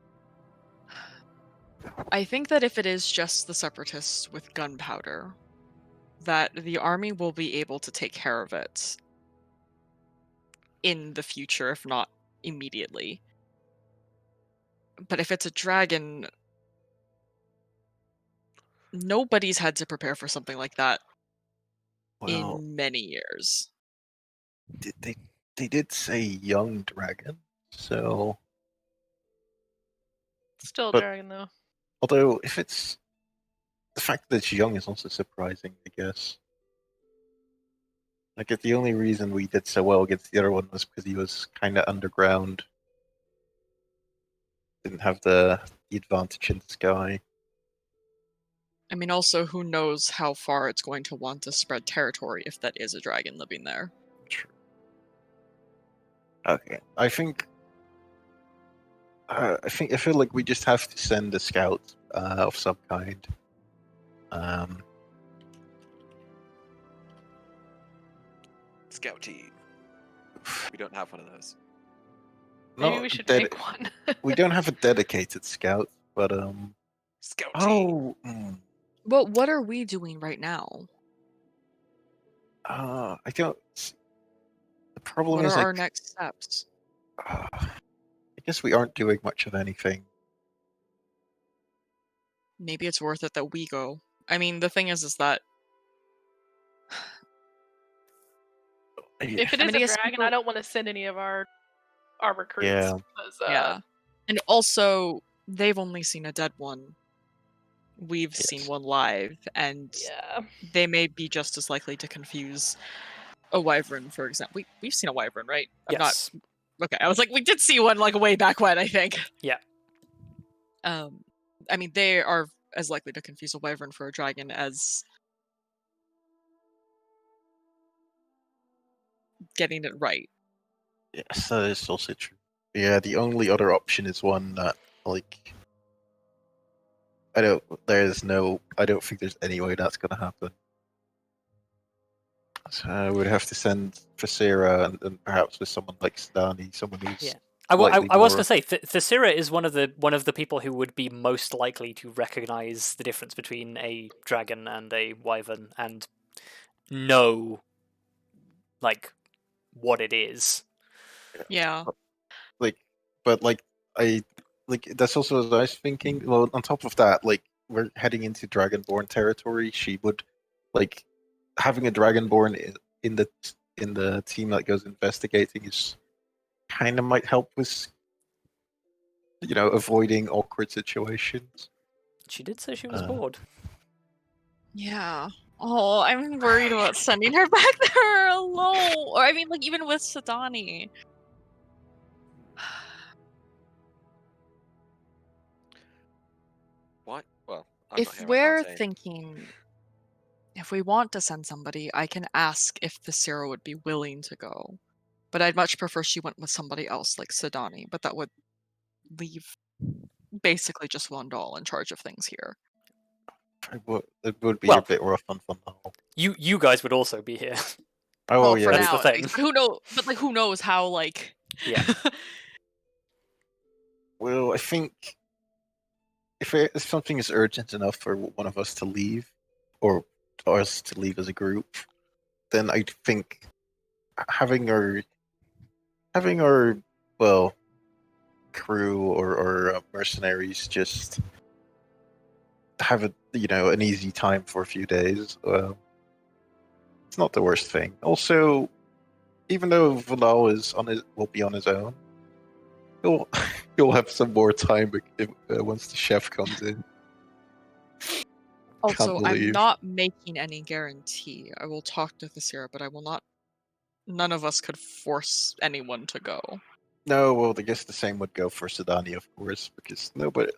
it is just the separatists with gunpowder, that the army will be able to take care of it in the future, if not immediately. But if it's a dragon, nobody's had to prepare for something like that in many years. They did say young dragon, so Still a But- dragon though. although if it's the fact that it's young is also surprising, I guess. Like, if the only reason we did so well against the other one was because he was kind of underground, didn't have the advantage in the sky. I mean, also, who knows how far it's going to want to spread territory if that is a dragon living there. True. Okay, I feel like we just have to send a scout of some kind. Scout team. We don't have one of those. Maybe not we should dedi- make one. We don't have a dedicated scout, but Scout team. Well, what are we doing right now? I don't. The problem What is, are our next steps? I guess we aren't doing much of anything. Maybe it's worth it that we go. I mean, the thing is that If it I is mean, I a guess dragon, people- I don't want to send any of our recruits. Yeah. Because, yeah. And also, they've only seen a dead one. We've seen Yes. one live, and Yeah. they may be just as likely to confuse a wyvern, for example. We've seen a wyvern, right? Yes. Okay, I was like, we did see one like way back when, I think. Yeah. I mean, they are as likely to confuse a wyvern for a dragon as getting it right. Yes, that is also true. Yeah, the only other option is one that, I don't think there's any way that's gonna happen. So I would have to send Fasira and perhaps with someone like Stani, someone who's Yeah. I was slightly going to more- say, Thasira is one of the people who would be most likely to recognize the difference between a dragon and a wyvern and know, what it is. Yeah. That's also what I was thinking. Well, on top of that, we're heading into Dragonborn territory. She would having a Dragonborn in the team that goes investigating is kind of might help with avoiding awkward situations. She did say she was Uh, bored. Yeah. Oh, I'm worried about sending her back there alone. Or I mean, even with Sadani. What? Well, I'm not If here, I we're can't say. thinking, if we want to send somebody, I can ask if the Sarah would be willing to go. But I'd much prefer she went with somebody else, like Sadani. But that would leave basically just one doll in charge of things here. It would be Well- a bit rough on Fanart. You guys would also be here. Oh Well, yeah, for That's now, the thing. who knows? But who knows how? Yeah. well, I think if something is urgent enough for one of us to leave, or us to leave as a group, then I think having our crew or mercenaries just have an easy time for a few days. It's not the worst thing. Also, even though Valal will be on his own, he'll have some more time once the chef comes in. Also, I'm believe- not making any guarantee. I will talk to Tallithsyr, but I will not. None of us could force anyone to go. No, well, I guess the same would go for Sedani, of course, because nobody.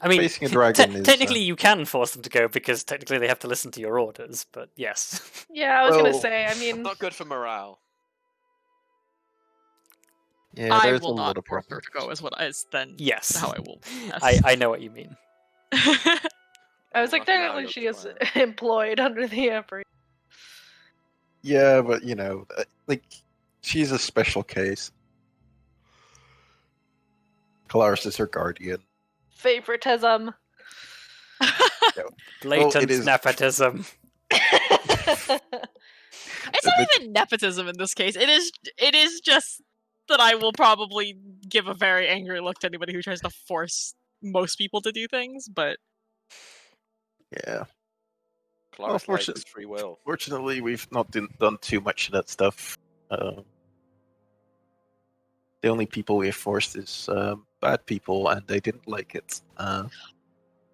I mean, Facing a dragon is, technically you can force them to go because technically they have to listen to your orders. But yes, Yeah, I was gonna Well, say. I mean, Not good for morale. Yeah, I there's a will lot not of force her problems. to go. Is then yes, how I will. I know what you mean. I was Well, like, that's now technically your she is plan. employed under the Emperor. Yeah, but she's a special case. Kelariis is her guardian. Favoritism. Blatant is- nepotism. It's not even nepotism in this case. It is just that I will probably give a very angry look to anybody who tries to force most people to do things, but Yeah. Kelariis fortunate- likes free will. Fortunately, we've not done too much of that stuff. The only people we have forced is bad people, and they didn't like it.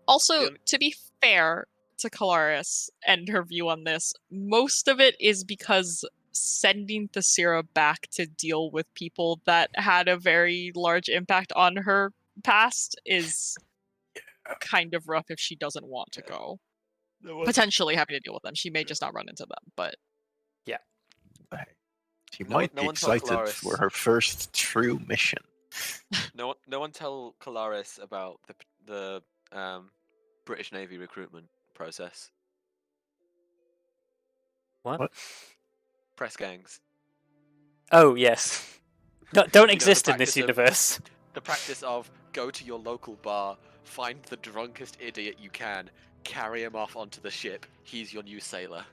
also, The only- to be fair to Kelariis and her view on this, most of it is because sending Tallithsyr back to deal with people that had a very large impact on her past is kind of rough if she doesn't want to go. Potentially happy to deal with them. She may just not run into them, but She No- might no be one told excited for Kelariis. her first true mission. No one tell Kelariis about the British Navy recruitment process. What? Press gangs. Oh yes, don't the exist in this practice of- universe. The practice of go to your local bar, find the drunkest idiot you can, carry him off onto the ship. He's your new sailor.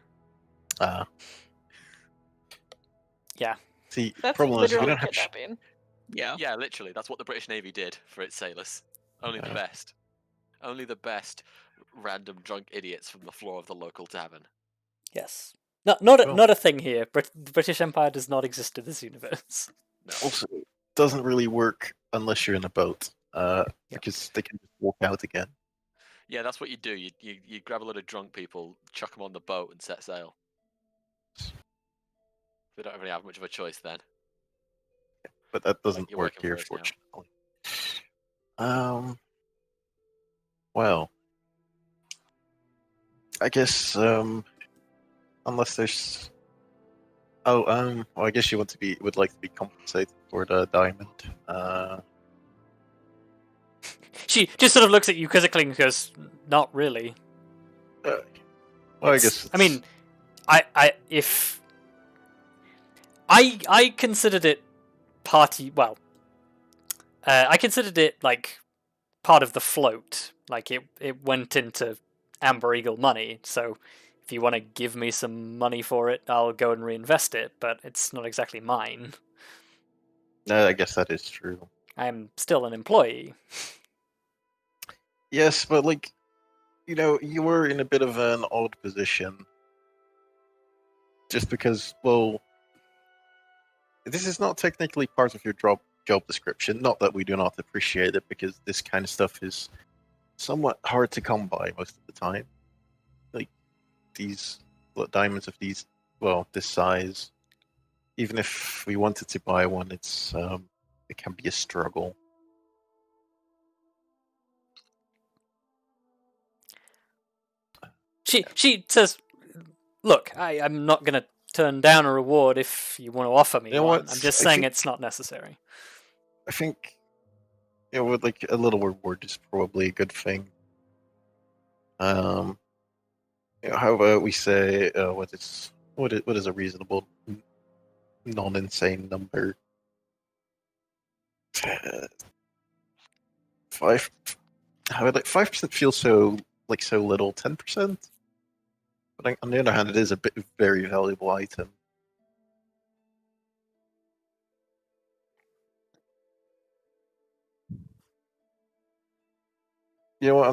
Yeah. See, That's problem is we literally don't have. kidnapping. yeah. Yeah, literally. That's what the British Navy did for its sailors. Only the Yeah. best. Only the best random drunk idiots from the floor of the local tavern. Yes. Not Well- a thing here. The British Empire does not exist in this universe. No. Also, it doesn't really work unless you're in a boat, because they can just walk out again. Yeah, that's what you do. You grab a load of drunk people, chuck them on the boat, and set sail. They don't really have much of a choice then. But that doesn't you're work working here, for us now. fortunately. Well, I guess unless there's. Well, I guess you would like to be compensated for the diamond. She just sort of looks at you quizzically and goes, "Not really." Well, I It's- guess. I mean, I considered it party. Well, I considered it like part of the float. Like it went into Amber Eagle money. So if you want to give me some money for it, I'll go and reinvest it. But it's not exactly mine. No, I guess that is true. I'm still an employee. Yes, but you were in a bit of an odd position. Just because, well, this is not technically part of your job description. Not that we do not appreciate it, because this kind of stuff is somewhat hard to come by most of the time. Like these diamonds of this size. Even if we wanted to buy one, it can be a struggle. She says, "Look, I'm not going to turn down a reward if you want to offer me You know one. what? I'm just I saying think- it's not necessary." I think, with a little reward is probably a good thing. How about we say what is a reasonable, non-insane number? 5. How about 5% feels so little. 10%, but on the other hand, it is a very valuable item. You know what?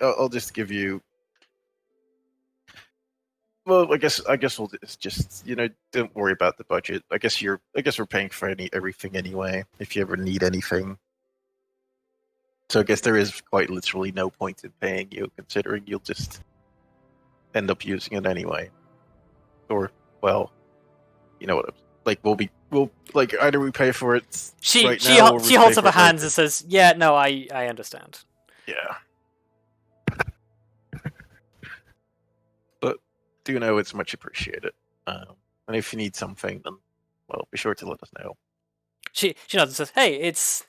I'll just give you. Well, I guess we'll just don't worry about the budget. I guess we're paying for everything anyway. If you ever need anything, So I guess there is quite literally no point in paying you, considering you'll just end up using it anyway. Or, well, you know what? Like we'll like either we pay for it She right she now, or we she holds pay up for her it hands later. and says, "Yeah, no, I understand." Yeah. But do know it's much appreciated. And if you need something, then well, be sure to let us know. She nods and says, "Hey, it's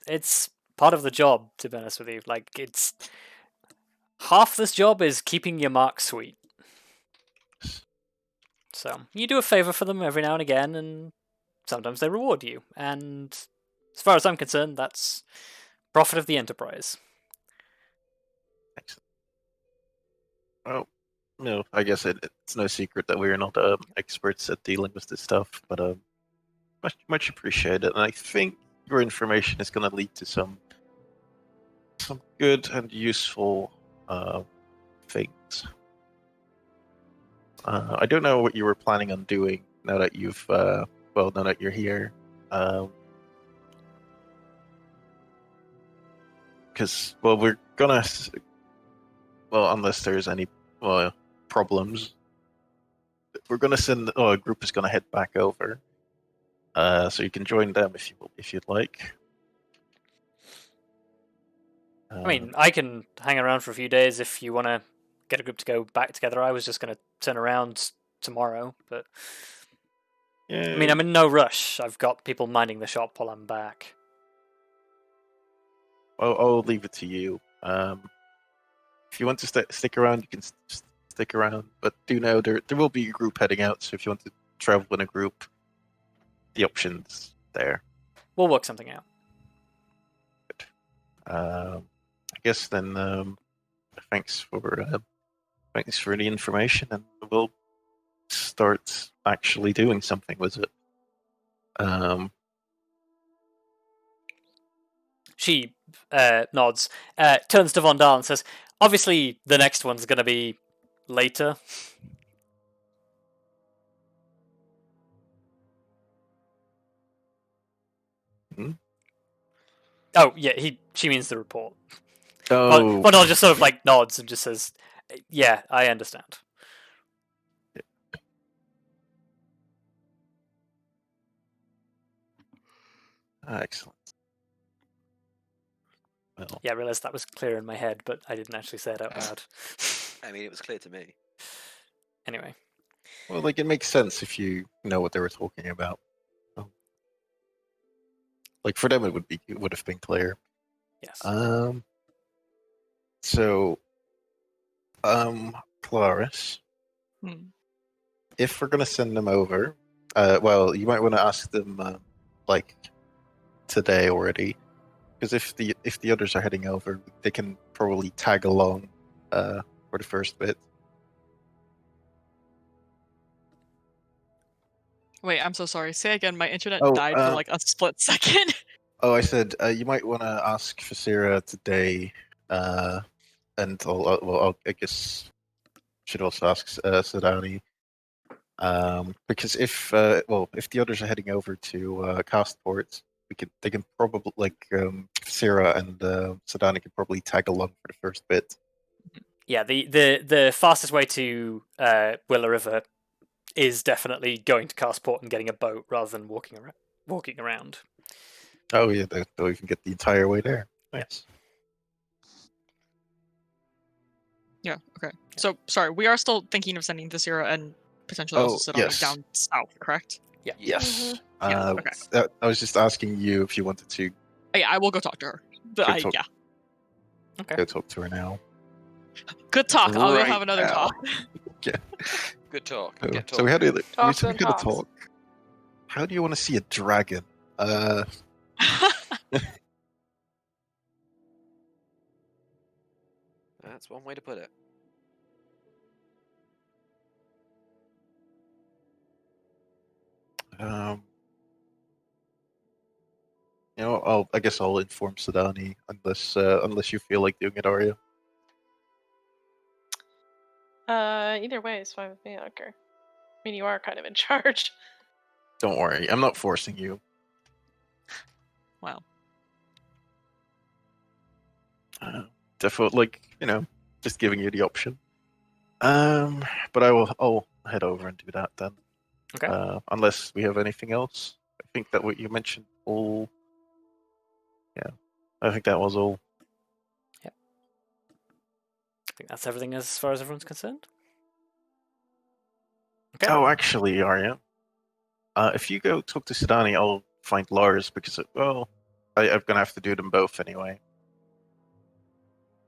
part of the job. To be honest with you, like it's half this job is keeping your mark sweet. So you do a favor for them every now and again, and sometimes they reward you. And as far as I'm concerned, that's profit of the enterprise." Excellent. Well, no, I guess it's no secret that we're not experts at dealing with this stuff, but much appreciated. And I think your information is going to lead to some good and useful things. I don't know what you were planning on doing now that you've now that you're here. Because we're gonna unless there's any problems, we're gonna send a group is gonna head back over. So you can join them if you'd like. I mean, I can hang around for a few days if you want to get a group to go back together. I was just going to turn around tomorrow, but yeah. I mean, I'm in no rush. I've got people minding the shop while I'm back. I'll leave it to you. If you want to stick around, you can stick around. But do know there will be a group heading out. So if you want to travel in a group, the options there. We'll work something out. Good. I guess then. Thanks for the information, and we'll start actually doing something with it. She nods, turns to Von Dahl and says, "Obviously, the next one's going to be later." Hmm? Oh, yeah, she means the report. Oh, Von Dahl just sort of like nods and just says, "Yeah, I understand." excellent. Well, Yeah, I realised that was clear in my head, but I didn't actually say it out loud. I mean, it was clear to me. Anyway. well, like it makes sense if you know what they were talking about. Like for them, it would have been clear. Yes. So, Kelariis, if we're gonna send them over, well, you might want to ask them like today already, because if the others are heading over, they can probably tag along for the first bit. Wait, I'm so sorry. Say again. My internet Oh, died for like a split second. Oh, I said you might want to ask Fasira today, and I guess should also ask Sadani, because if the others are heading over to Castport, they can probably Fasira and Sadani can probably tag along for the first bit. Yeah, the fastest way to Willa River is definitely going to Castport and getting a boat rather than walking around. Oh yeah, they'll even get the entire way there. Nice. Yeah. Okay. So sorry, we are still thinking of sending Tallithsyr and potentially also Sadani yes. down south, correct? Yeah. Yes. Yeah, okay. I was just asking you if you wanted to Yeah, I will go talk to her. But yeah. Okay. go talk to her now. Good talk. I'll go Right have another now. talk. Yeah. Good talk. So, Get so we had talking. we Talks said and we gotta talks. talk. How do you want to see a dragon? That's one way to put it. I guess I'll inform Sadani unless you feel like doing it, Arya. Either way is fine with me. I don't care. I mean, you are kind of in charge. Don't worry, I'm not forcing you. Wow. Definitely, just giving you the option. But I'll head over and do that then. Okay. Unless we have anything else. I think that what you mentioned all. Yeah, I think that was all. I think that's everything as far as everyone's concerned. Okay. Oh, actually, Arya, if you go talk to Sidani, I'll find Lars because I'm gonna have to do them both anyway.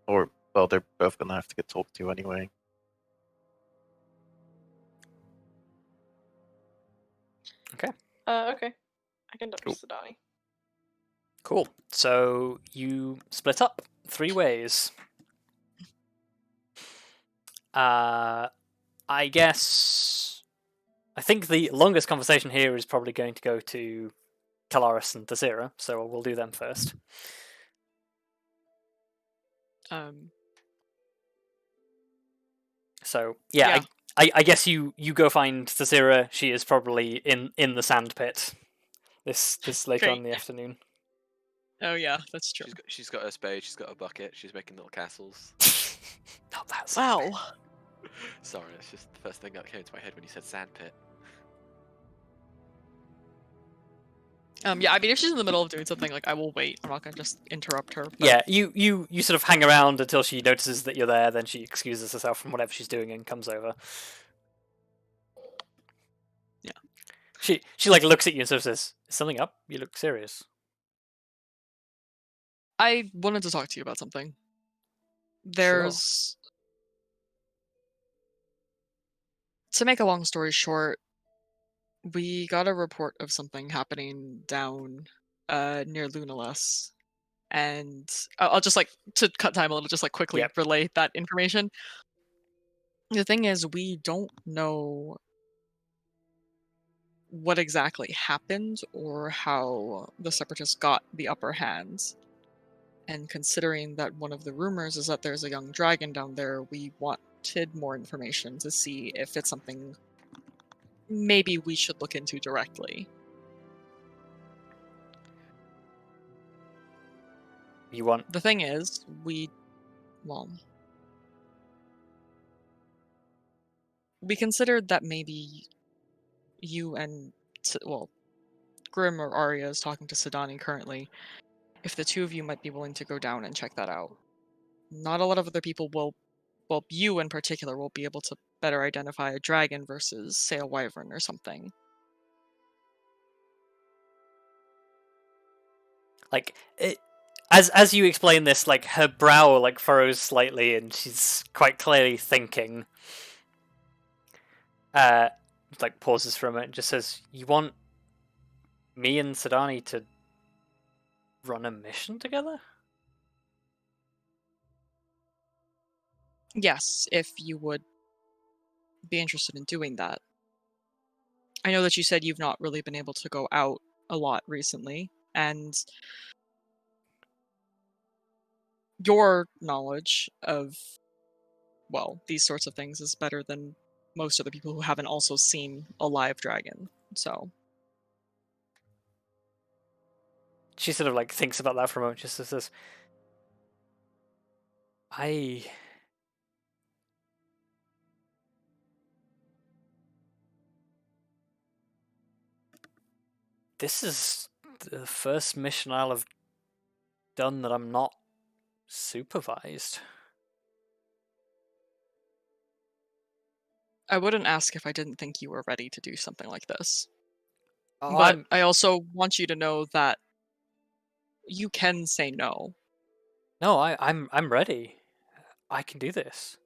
Or they're both gonna have to get talked to anyway. Okay. Okay. I can talk Cool. to Sidani. Cool. So you split up 3 ways. I guess I think the longest conversation here is probably going to go to Kelariis and Tallithsyr, so we'll do them first. So yeah. I guess you go find Tallithsyr. She is probably in the sand pit this later on in the afternoon. Oh yeah, that's true. She's got her spade. She's got a bucket. She's making little castles. Not that Wow. Sorry, that's just the first thing that came to my head when you said sandpit. Yeah, I mean, if she's in the middle of doing something, like, I will wait. I'm not gonna just interrupt her. But... Yeah, you sort of hang around until she notices that you're there. Then she excuses herself from whatever she's doing and comes over. Yeah. She like looks at you and sort of says, "Is something up? You look serious." I wanted to talk to you about something. There's... To make a long story short, we got a report of something happening down near Lunalis. And I'll just, like, to cut time a little, just, like, quickly relay that information. The thing is, we don't know what exactly happened or how the Separatists got the upper hand. And considering that one of the rumors is that there's a young dragon down there, we wanted more information to see if it's something maybe we should look into directly. You want... The thing is, we considered that maybe you and, Grim or Arya is talking to Sidani currently, if the two of you might be willing to go down and check that out. Not a lot of other people will, you in particular, will be able to better identify a dragon versus, say, a wyvern or something. Like, as you explain this, like, her brow, like, furrows slightly, and she's quite clearly thinking. Like, pauses for a moment and just says, "You want me and Sidani to run a mission together?" Yes, if you would be interested in doing that. I know that you said you've not really been able to go out a lot recently, and your knowledge of, these sorts of things is better than most of the people who haven't also seen a live dragon, so... She sort of, like, thinks about that for a moment, just says, this is the first mission I'll have done that I'm not supervised. I wouldn't ask if I didn't think you were ready to do something like this. Oh, but I also want you to know that you can say no. No, I'm ready. I can do this.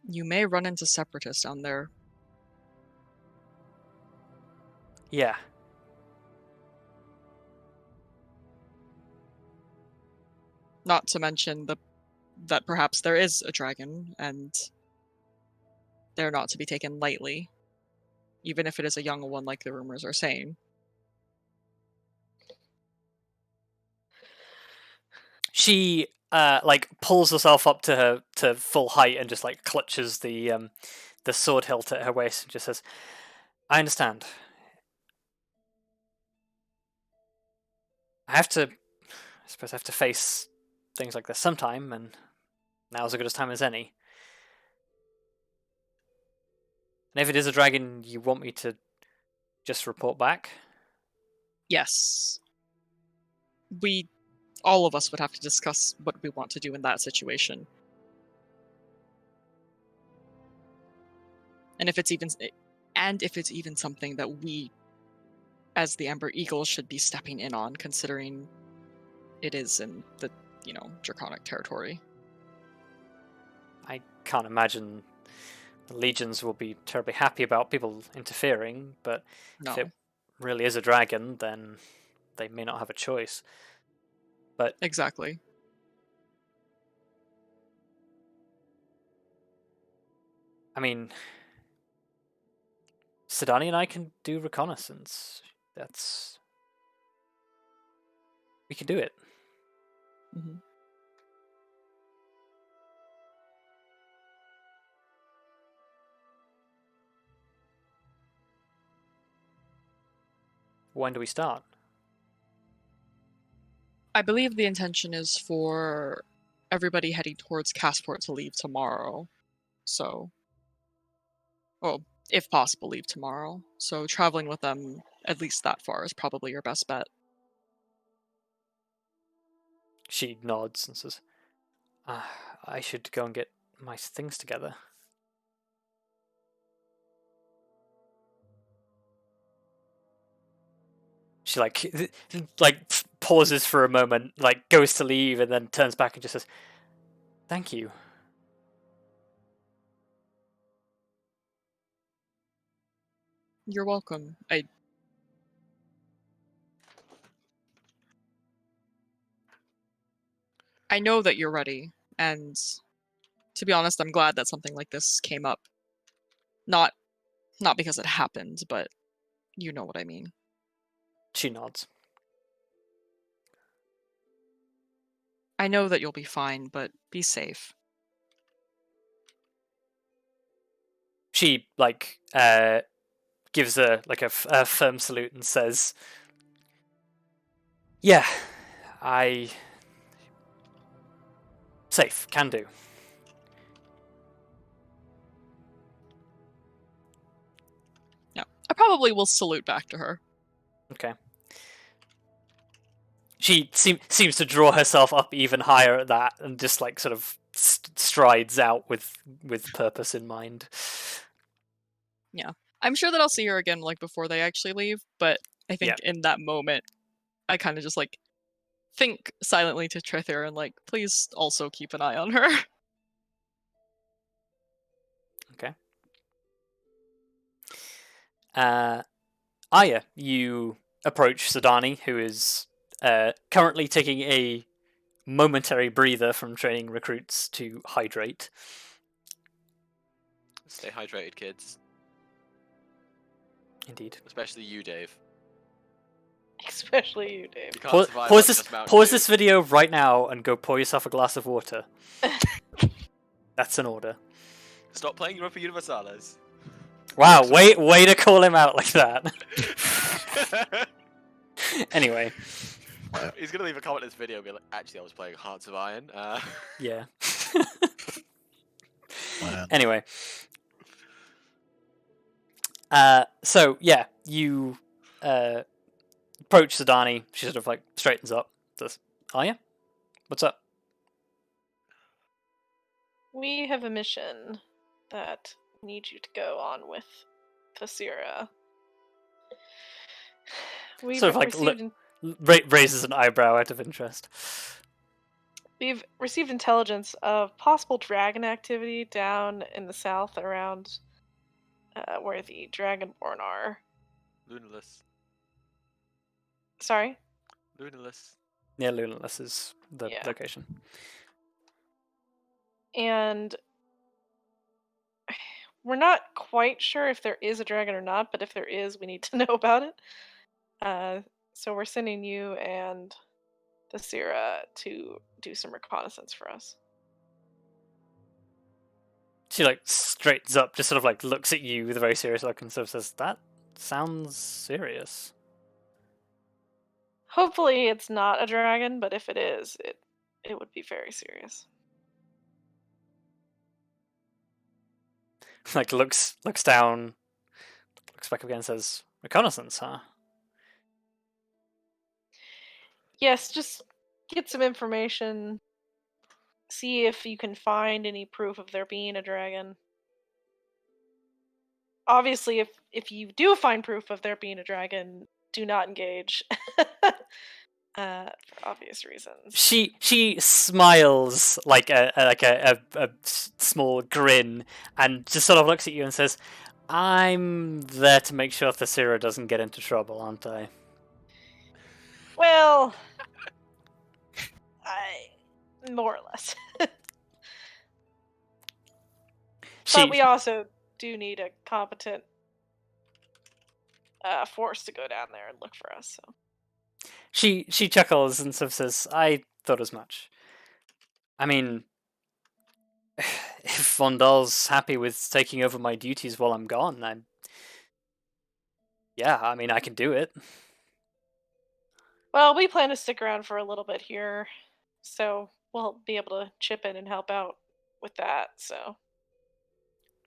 You may run into separatists down there. Yeah. Not to mention that perhaps there is a dragon, and they're not to be taken lightly, even if it is a young one like the rumors are saying. She like pulls herself up to full height and just like clutches the sword hilt at her waist and just says, "I understand. I suppose I have to face things like this sometime, and now's as good a time as any. And if it is a dragon, you want me to just report back? Yes. All of us would have to discuss what we want to do in that situation. And if it's even something that we, as the Ember Eagle, should be stepping in on, considering it is in the, Draconic territory. I can't imagine the legions will be terribly happy about people interfering, but No. if it really is a dragon, then they may not have a choice. But Exactly. I mean, Sidani and I can do reconnaissance. We can do it. Mm-hmm. When do we start? I believe the intention is for everybody heading towards Castport to leave tomorrow. So, well, if possible, leave tomorrow. So traveling with them at least that far is probably your best bet. She nods and says, I should go and get my things together. She pauses for a moment, goes to leave, and then turns back and just says, "Thank you." You're welcome. I know that you're ready, and to be honest, I'm glad that something like this came up. Not because it happened, but you know what I mean. She nods. I know that you'll be fine, but be safe. She gives a firm salute and says, "Yeah, safe, can do." Yeah, I probably will salute back to her. Okay. She seems to draw herself up even higher at that, and just sort of strides out with purpose in mind. Yeah, I'm sure that I'll see her again before they actually leave. But I think in that moment, I kind of just think silently to Trithyr and please also keep an eye on her. Okay. Arya, you approach Sidani, who is currently taking a momentary breather from training recruits to hydrate. Stay hydrated, kids. Indeed. Especially you, Dave. Especially you, Dave. You can't survive on just Mountain pause Dew. this video right now and go pour yourself a glass of water. That's an order. Stop playing Europa Universalis. Wow, way to call him out like that. Anyway. He's gonna leave a comment in this video and be like, actually I was playing Hearts of Iron. Yeah. Man. Anyway. So yeah, you approach Sidani. She sort of straightens up. Says, "Arya, what's up?" We have a mission that we need you to go on with Tallithsyr. We've Sort of raises an eyebrow out of interest. We've received intelligence of possible dragon activity down in the south around where the Dragonborn are. Lunaless. Sorry? Lunaless. Yeah, Lunaless is the location. And we're not quite sure if there is a dragon or not, but if there is, we need to know about it. So we're sending you and Tallithsyr to do some reconnaissance for us. She straightens up, just sort of looks at you with a very serious look and sort of says, "That sounds serious." Hopefully it's not a dragon, but if it is, it would be very serious. Like looks down, looks back up again, and says, "Reconnaissance, huh?" Yes, just get some information. See if you can find any proof of there being a dragon. Obviously, if you do find proof of there being a dragon, do not engage. For obvious reasons. She smiles like a small grin and just sort of looks at you and says, "I'm there to make sure Tallithsyr doesn't get into trouble, aren't I?" Well, more or less. But we also do need a competent force to go down there and look for us. So. She chuckles and sort of says, "I thought as much. I mean, if Vondal's happy with taking over my duties while I'm gone, I mean, I can do it." Well, we plan to stick around for a little bit here, so we'll be able to chip in and help out with that, so.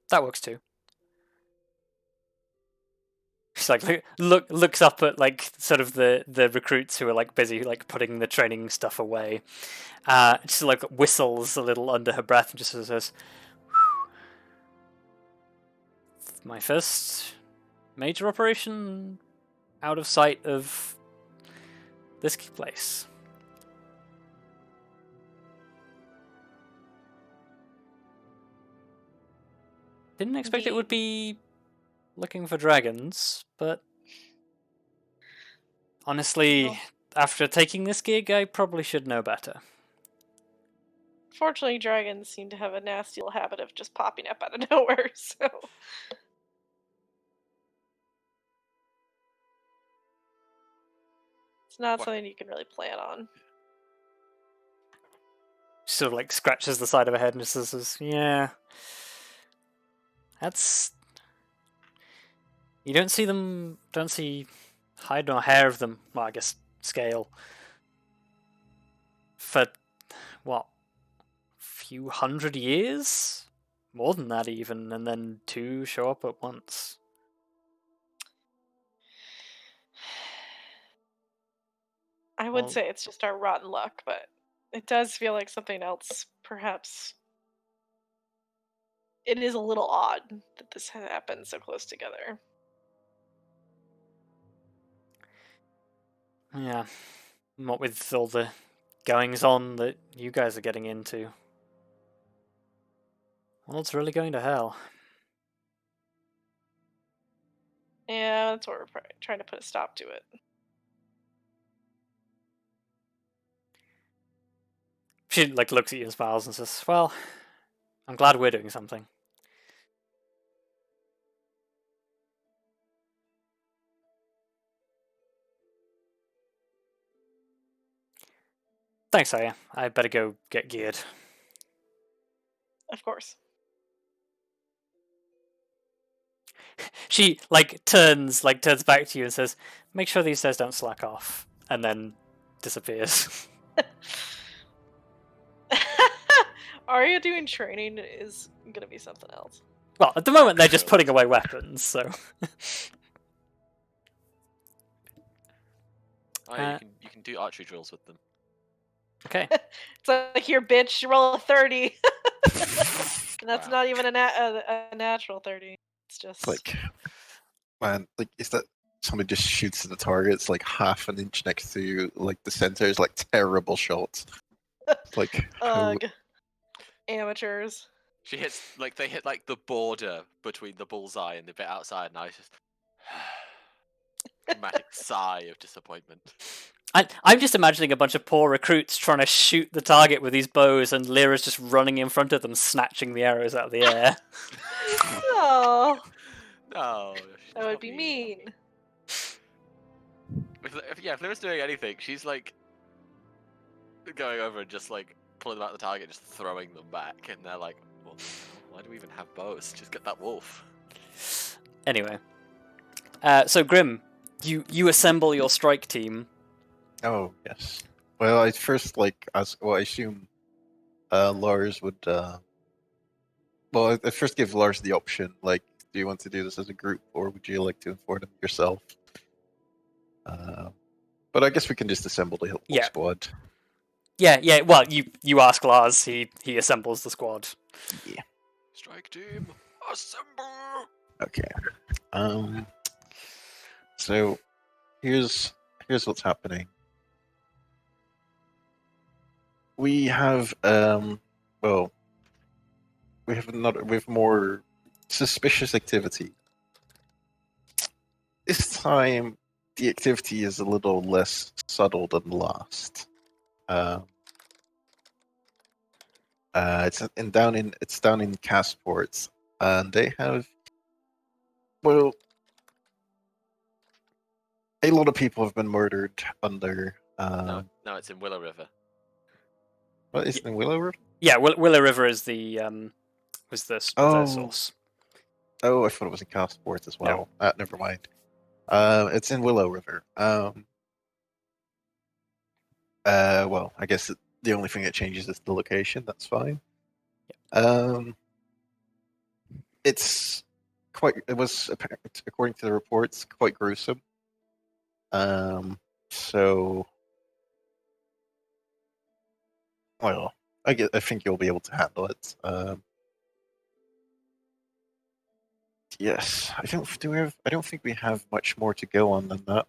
That works too. She's like looks up at like sort of the recruits who are like busy like putting the training stuff away. Just like whistles a little under her breath and just sort of says, "My first major operation out of sight of this place." Didn't expect it would be looking for dragons, but honestly, after taking this gig, I probably should know better. Fortunately, dragons seem to have a nasty little habit of just popping up out of nowhere, so. It's not something you can really plan on. She sort of like scratches the side of her head and just says, "Yeah. That's... You don't see hide nor hair of them. Well, I guess scale. For, what, few hundred years? More than that even, and then two show up at once." I would say it's just our rotten luck, but it does feel like something else, perhaps. It is a little odd that this happened so close together. Yeah. What with all the goings on that you guys are getting into. Well, it's really going to hell. Yeah, that's what we're trying to put a stop to it. She like looks at you and smiles and says, "Well, I'm glad we're doing something." "Thanks, Arya. I better go get geared." Of course. She turns back to you and says, "Make sure these stairs don't slack off," and then disappears. Arya doing training is gonna be something else. Well, at the moment they're just putting away weapons, so. You can do archery drills with them. Okay. It's like, here, bitch, you roll a 30. And that's not even a natural 30. It's just like, man, like, is that somebody just shoots at the target? It's like half an inch next to like the center. Is like terrible shots. Like, ugh. Amateurs. They hit the border between the bullseye and the bit outside, and I just dramatic sigh of disappointment. I'm just imagining a bunch of poor recruits trying to shoot the target with these bows, and Lyra's just running in front of them, snatching the arrows out of the air. Oh. No. That would be mean. If Lyra's doing anything, she's like going over and just like pulling them out of the target, just throwing them back, and they're like, well, why do we even have bows? Just get that wolf. Anyway. So Grim, you assemble your strike team. Oh yes. Well, I first ask. Well, I assume Lars would. Well, I first give Lars the option. Like, do you want to do this as a group, or would you like to inform them yourself? But I guess we can just assemble the whole Yeah. squad. Yeah. Well, you ask Lars. He assembles the squad. Yeah. Strike team, assemble! Okay. So here's what's happening. We have well, we have more suspicious activity. This time, the activity is a little less subtle than last. It's down in Castport, and they have, well, a lot of people have been murdered under. No, it's in Willow River. What is it in Willow River? Yeah, Willow River is the was the source. Oh, I thought it was in Castport as well. Never mind. It's in Willow River. Well, I guess the only thing that changes is the location. That's fine. It was, according to the reports, quite gruesome. So, well, I think you'll be able to handle it. Yes, I don't think we have much more to go on than that.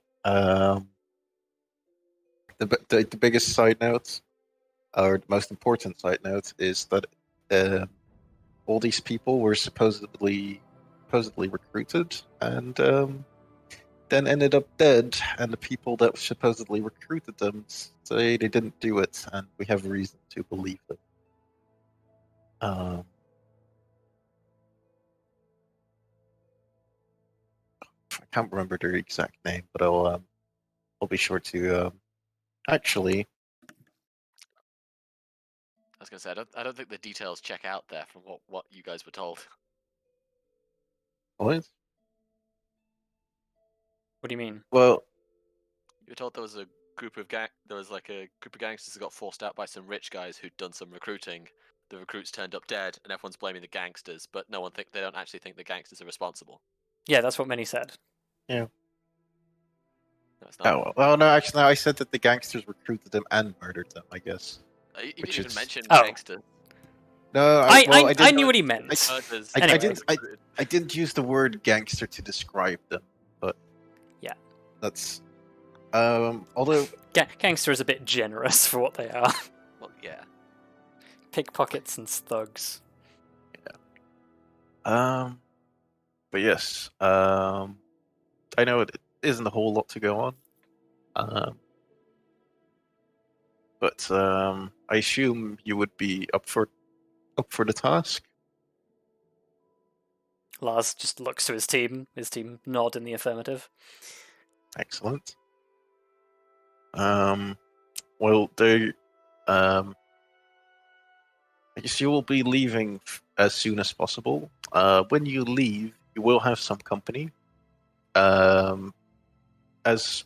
The biggest side note, or the most important side note, is that all these people were supposedly recruited and then ended up dead, and the people that supposedly recruited them say they didn't do it, and we have reason to believe them. I can't remember their exact name, but I'll be sure to actually. I was gonna say I don't think the details check out there from what you guys were told. What? What do you mean? Well, You were told there was a group of gangsters that got forced out by some rich guys who'd done some recruiting. The recruits turned up dead, and everyone's blaming the gangsters, but they don't actually think the gangsters are responsible. Yeah, that's what many said. Yeah. No, it's not. Oh well, no. Actually, no, I said that the gangsters recruited them and murdered them. I guess. You didn't even mention Oh. gangsters. No, I knew what he meant. I didn't use the word gangster to describe them, but yeah, that's although gangster is a bit generous for what they are. Well, yeah, pickpockets and thugs. Yeah. But yes, I know it isn't a whole lot to go on. But I assume you would be up for the task. Lars just looks to his team. His team nod in the affirmative. Excellent. Well, I guess you will be leaving as soon as possible. When you leave, you will have some company. As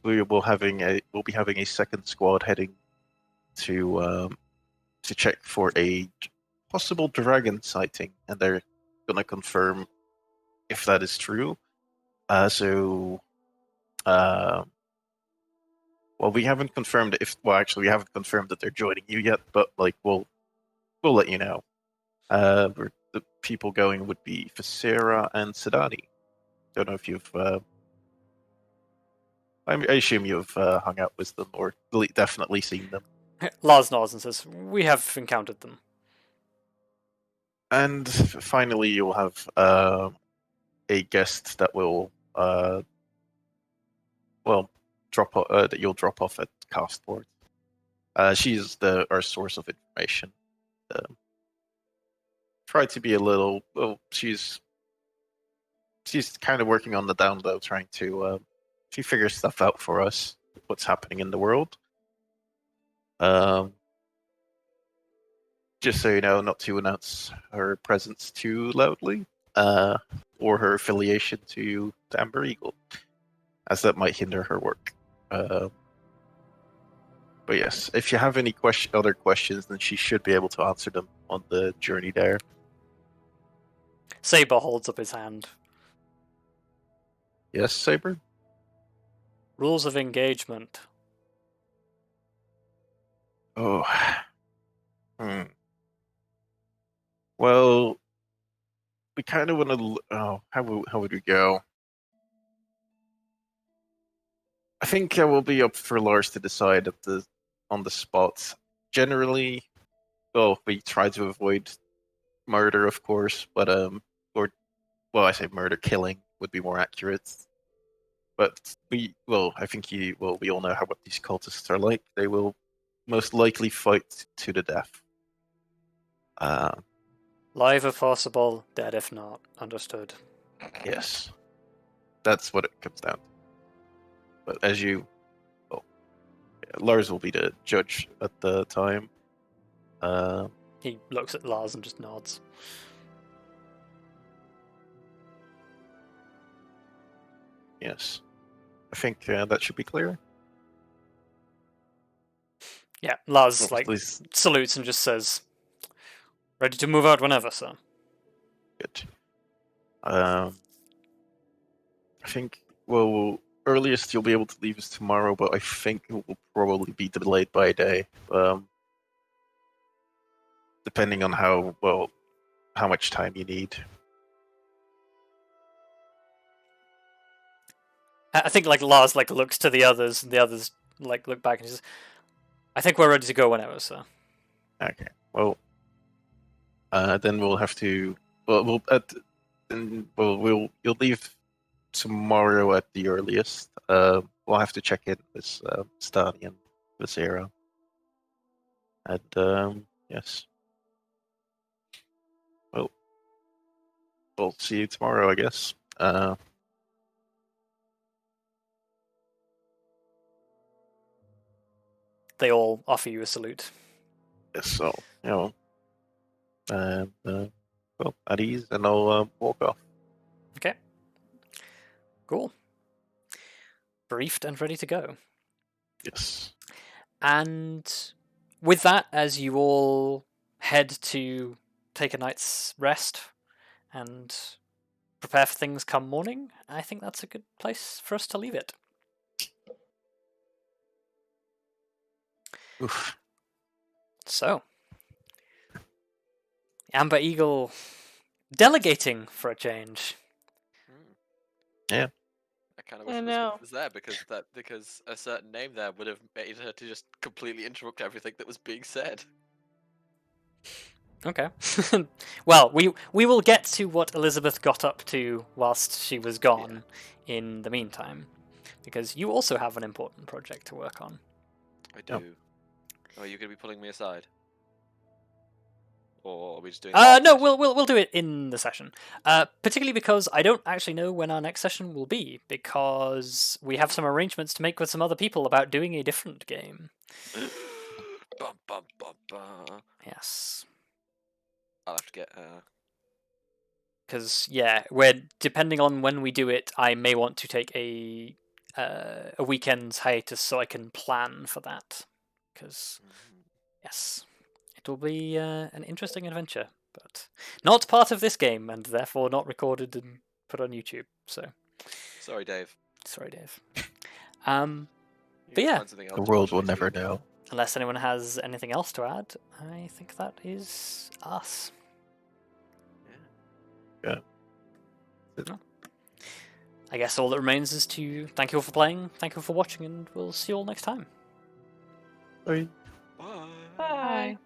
we'll be having a second squad heading to check for a possible dragon sighting, and they're gonna confirm if that is true. Well, we haven't confirmed we haven't confirmed that they're joining you yet, but we'll let you know. The people going would be Facera and Sidani. Don't know if you've. I assume you've hung out with them or definitely seen them. Lars nods and says, "We have encountered them." And finally, you'll have a guest that will that you'll drop off at Castport. She's our source of information. Try to be a little. Well, she's kind of working on the down low, trying to she figures stuff out for us. What's happening in the world? Just so you know, not to announce her presence too loudly, or her affiliation to the Amber Eagle, as that might hinder her work. But yes, if you have any other questions, then she should be able to answer them on the journey there. Saber holds up his hand. Yes, Saber? Rules of engagement. Oh. Well, we kind of want to. Oh, how would we go? I think it will be up for Lars to decide on the spot. Generally, well, we try to avoid murder, of course, but I say murder, killing would be more accurate. But we all know what these cultists are like. They will most likely fight to the death. Live if possible, dead if not. Understood. Yes, that's what it comes down to. But Lars will be the judge at the time. He looks at Lars and just nods. Yes, I think that should be clear. Yeah, Lars At least salutes and just says, "Ready to move out whenever, sir." good. I think earliest you'll be able to leave is tomorrow, but I think it will probably be delayed by a day. Depending on how much time you need. I think Lars looks to the others, and the others look back and says, "I think we're ready to go whenever, sir." Okay. Well, then we'll have to. You'll leave tomorrow at the earliest. We'll have to check in with Stani and Visera. And yes. Well, we'll see you tomorrow, I guess. They all offer you a salute. Yes, so at ease, and I'll walk off. Okay. Cool. Briefed and ready to go. Yes. And with that, as you all head to take a night's rest and prepare for things come morning, I think that's a good place for us to leave it. Oof. So, Amber Eagle delegating for a change. Yeah. I kind of I wish know. Elizabeth was there because a certain name there would have made her to just completely interrupt everything that was being said. Okay. Well, we will get to what Elizabeth got up to whilst she was gone in the meantime, because you also have an important project to work on. I do. Yep. Oh, are you going to be pulling me aside? Or are we just doing? No, we'll do it in the session. Particularly because I don't actually know when our next session will be, because we have some arrangements to make with some other people about doing a different game. Bum, bum, bum, bum. Yes. I'll have to get. Because we're depending on when we do it, I may want to take a weekend's hiatus so I can plan for that. Because yes, it will be an interesting adventure, but not part of this game, and therefore not recorded and put on YouTube. So Sorry, Dave. sorry, Dave. You But yeah, find something else The to world watch will on never YouTube. know. unless anyone has anything else to add, I think that is us. Yeah. I guess all that remains is to thank you all for playing, thank you all for watching, and we'll see you all next time. Bye. Bye. Bye.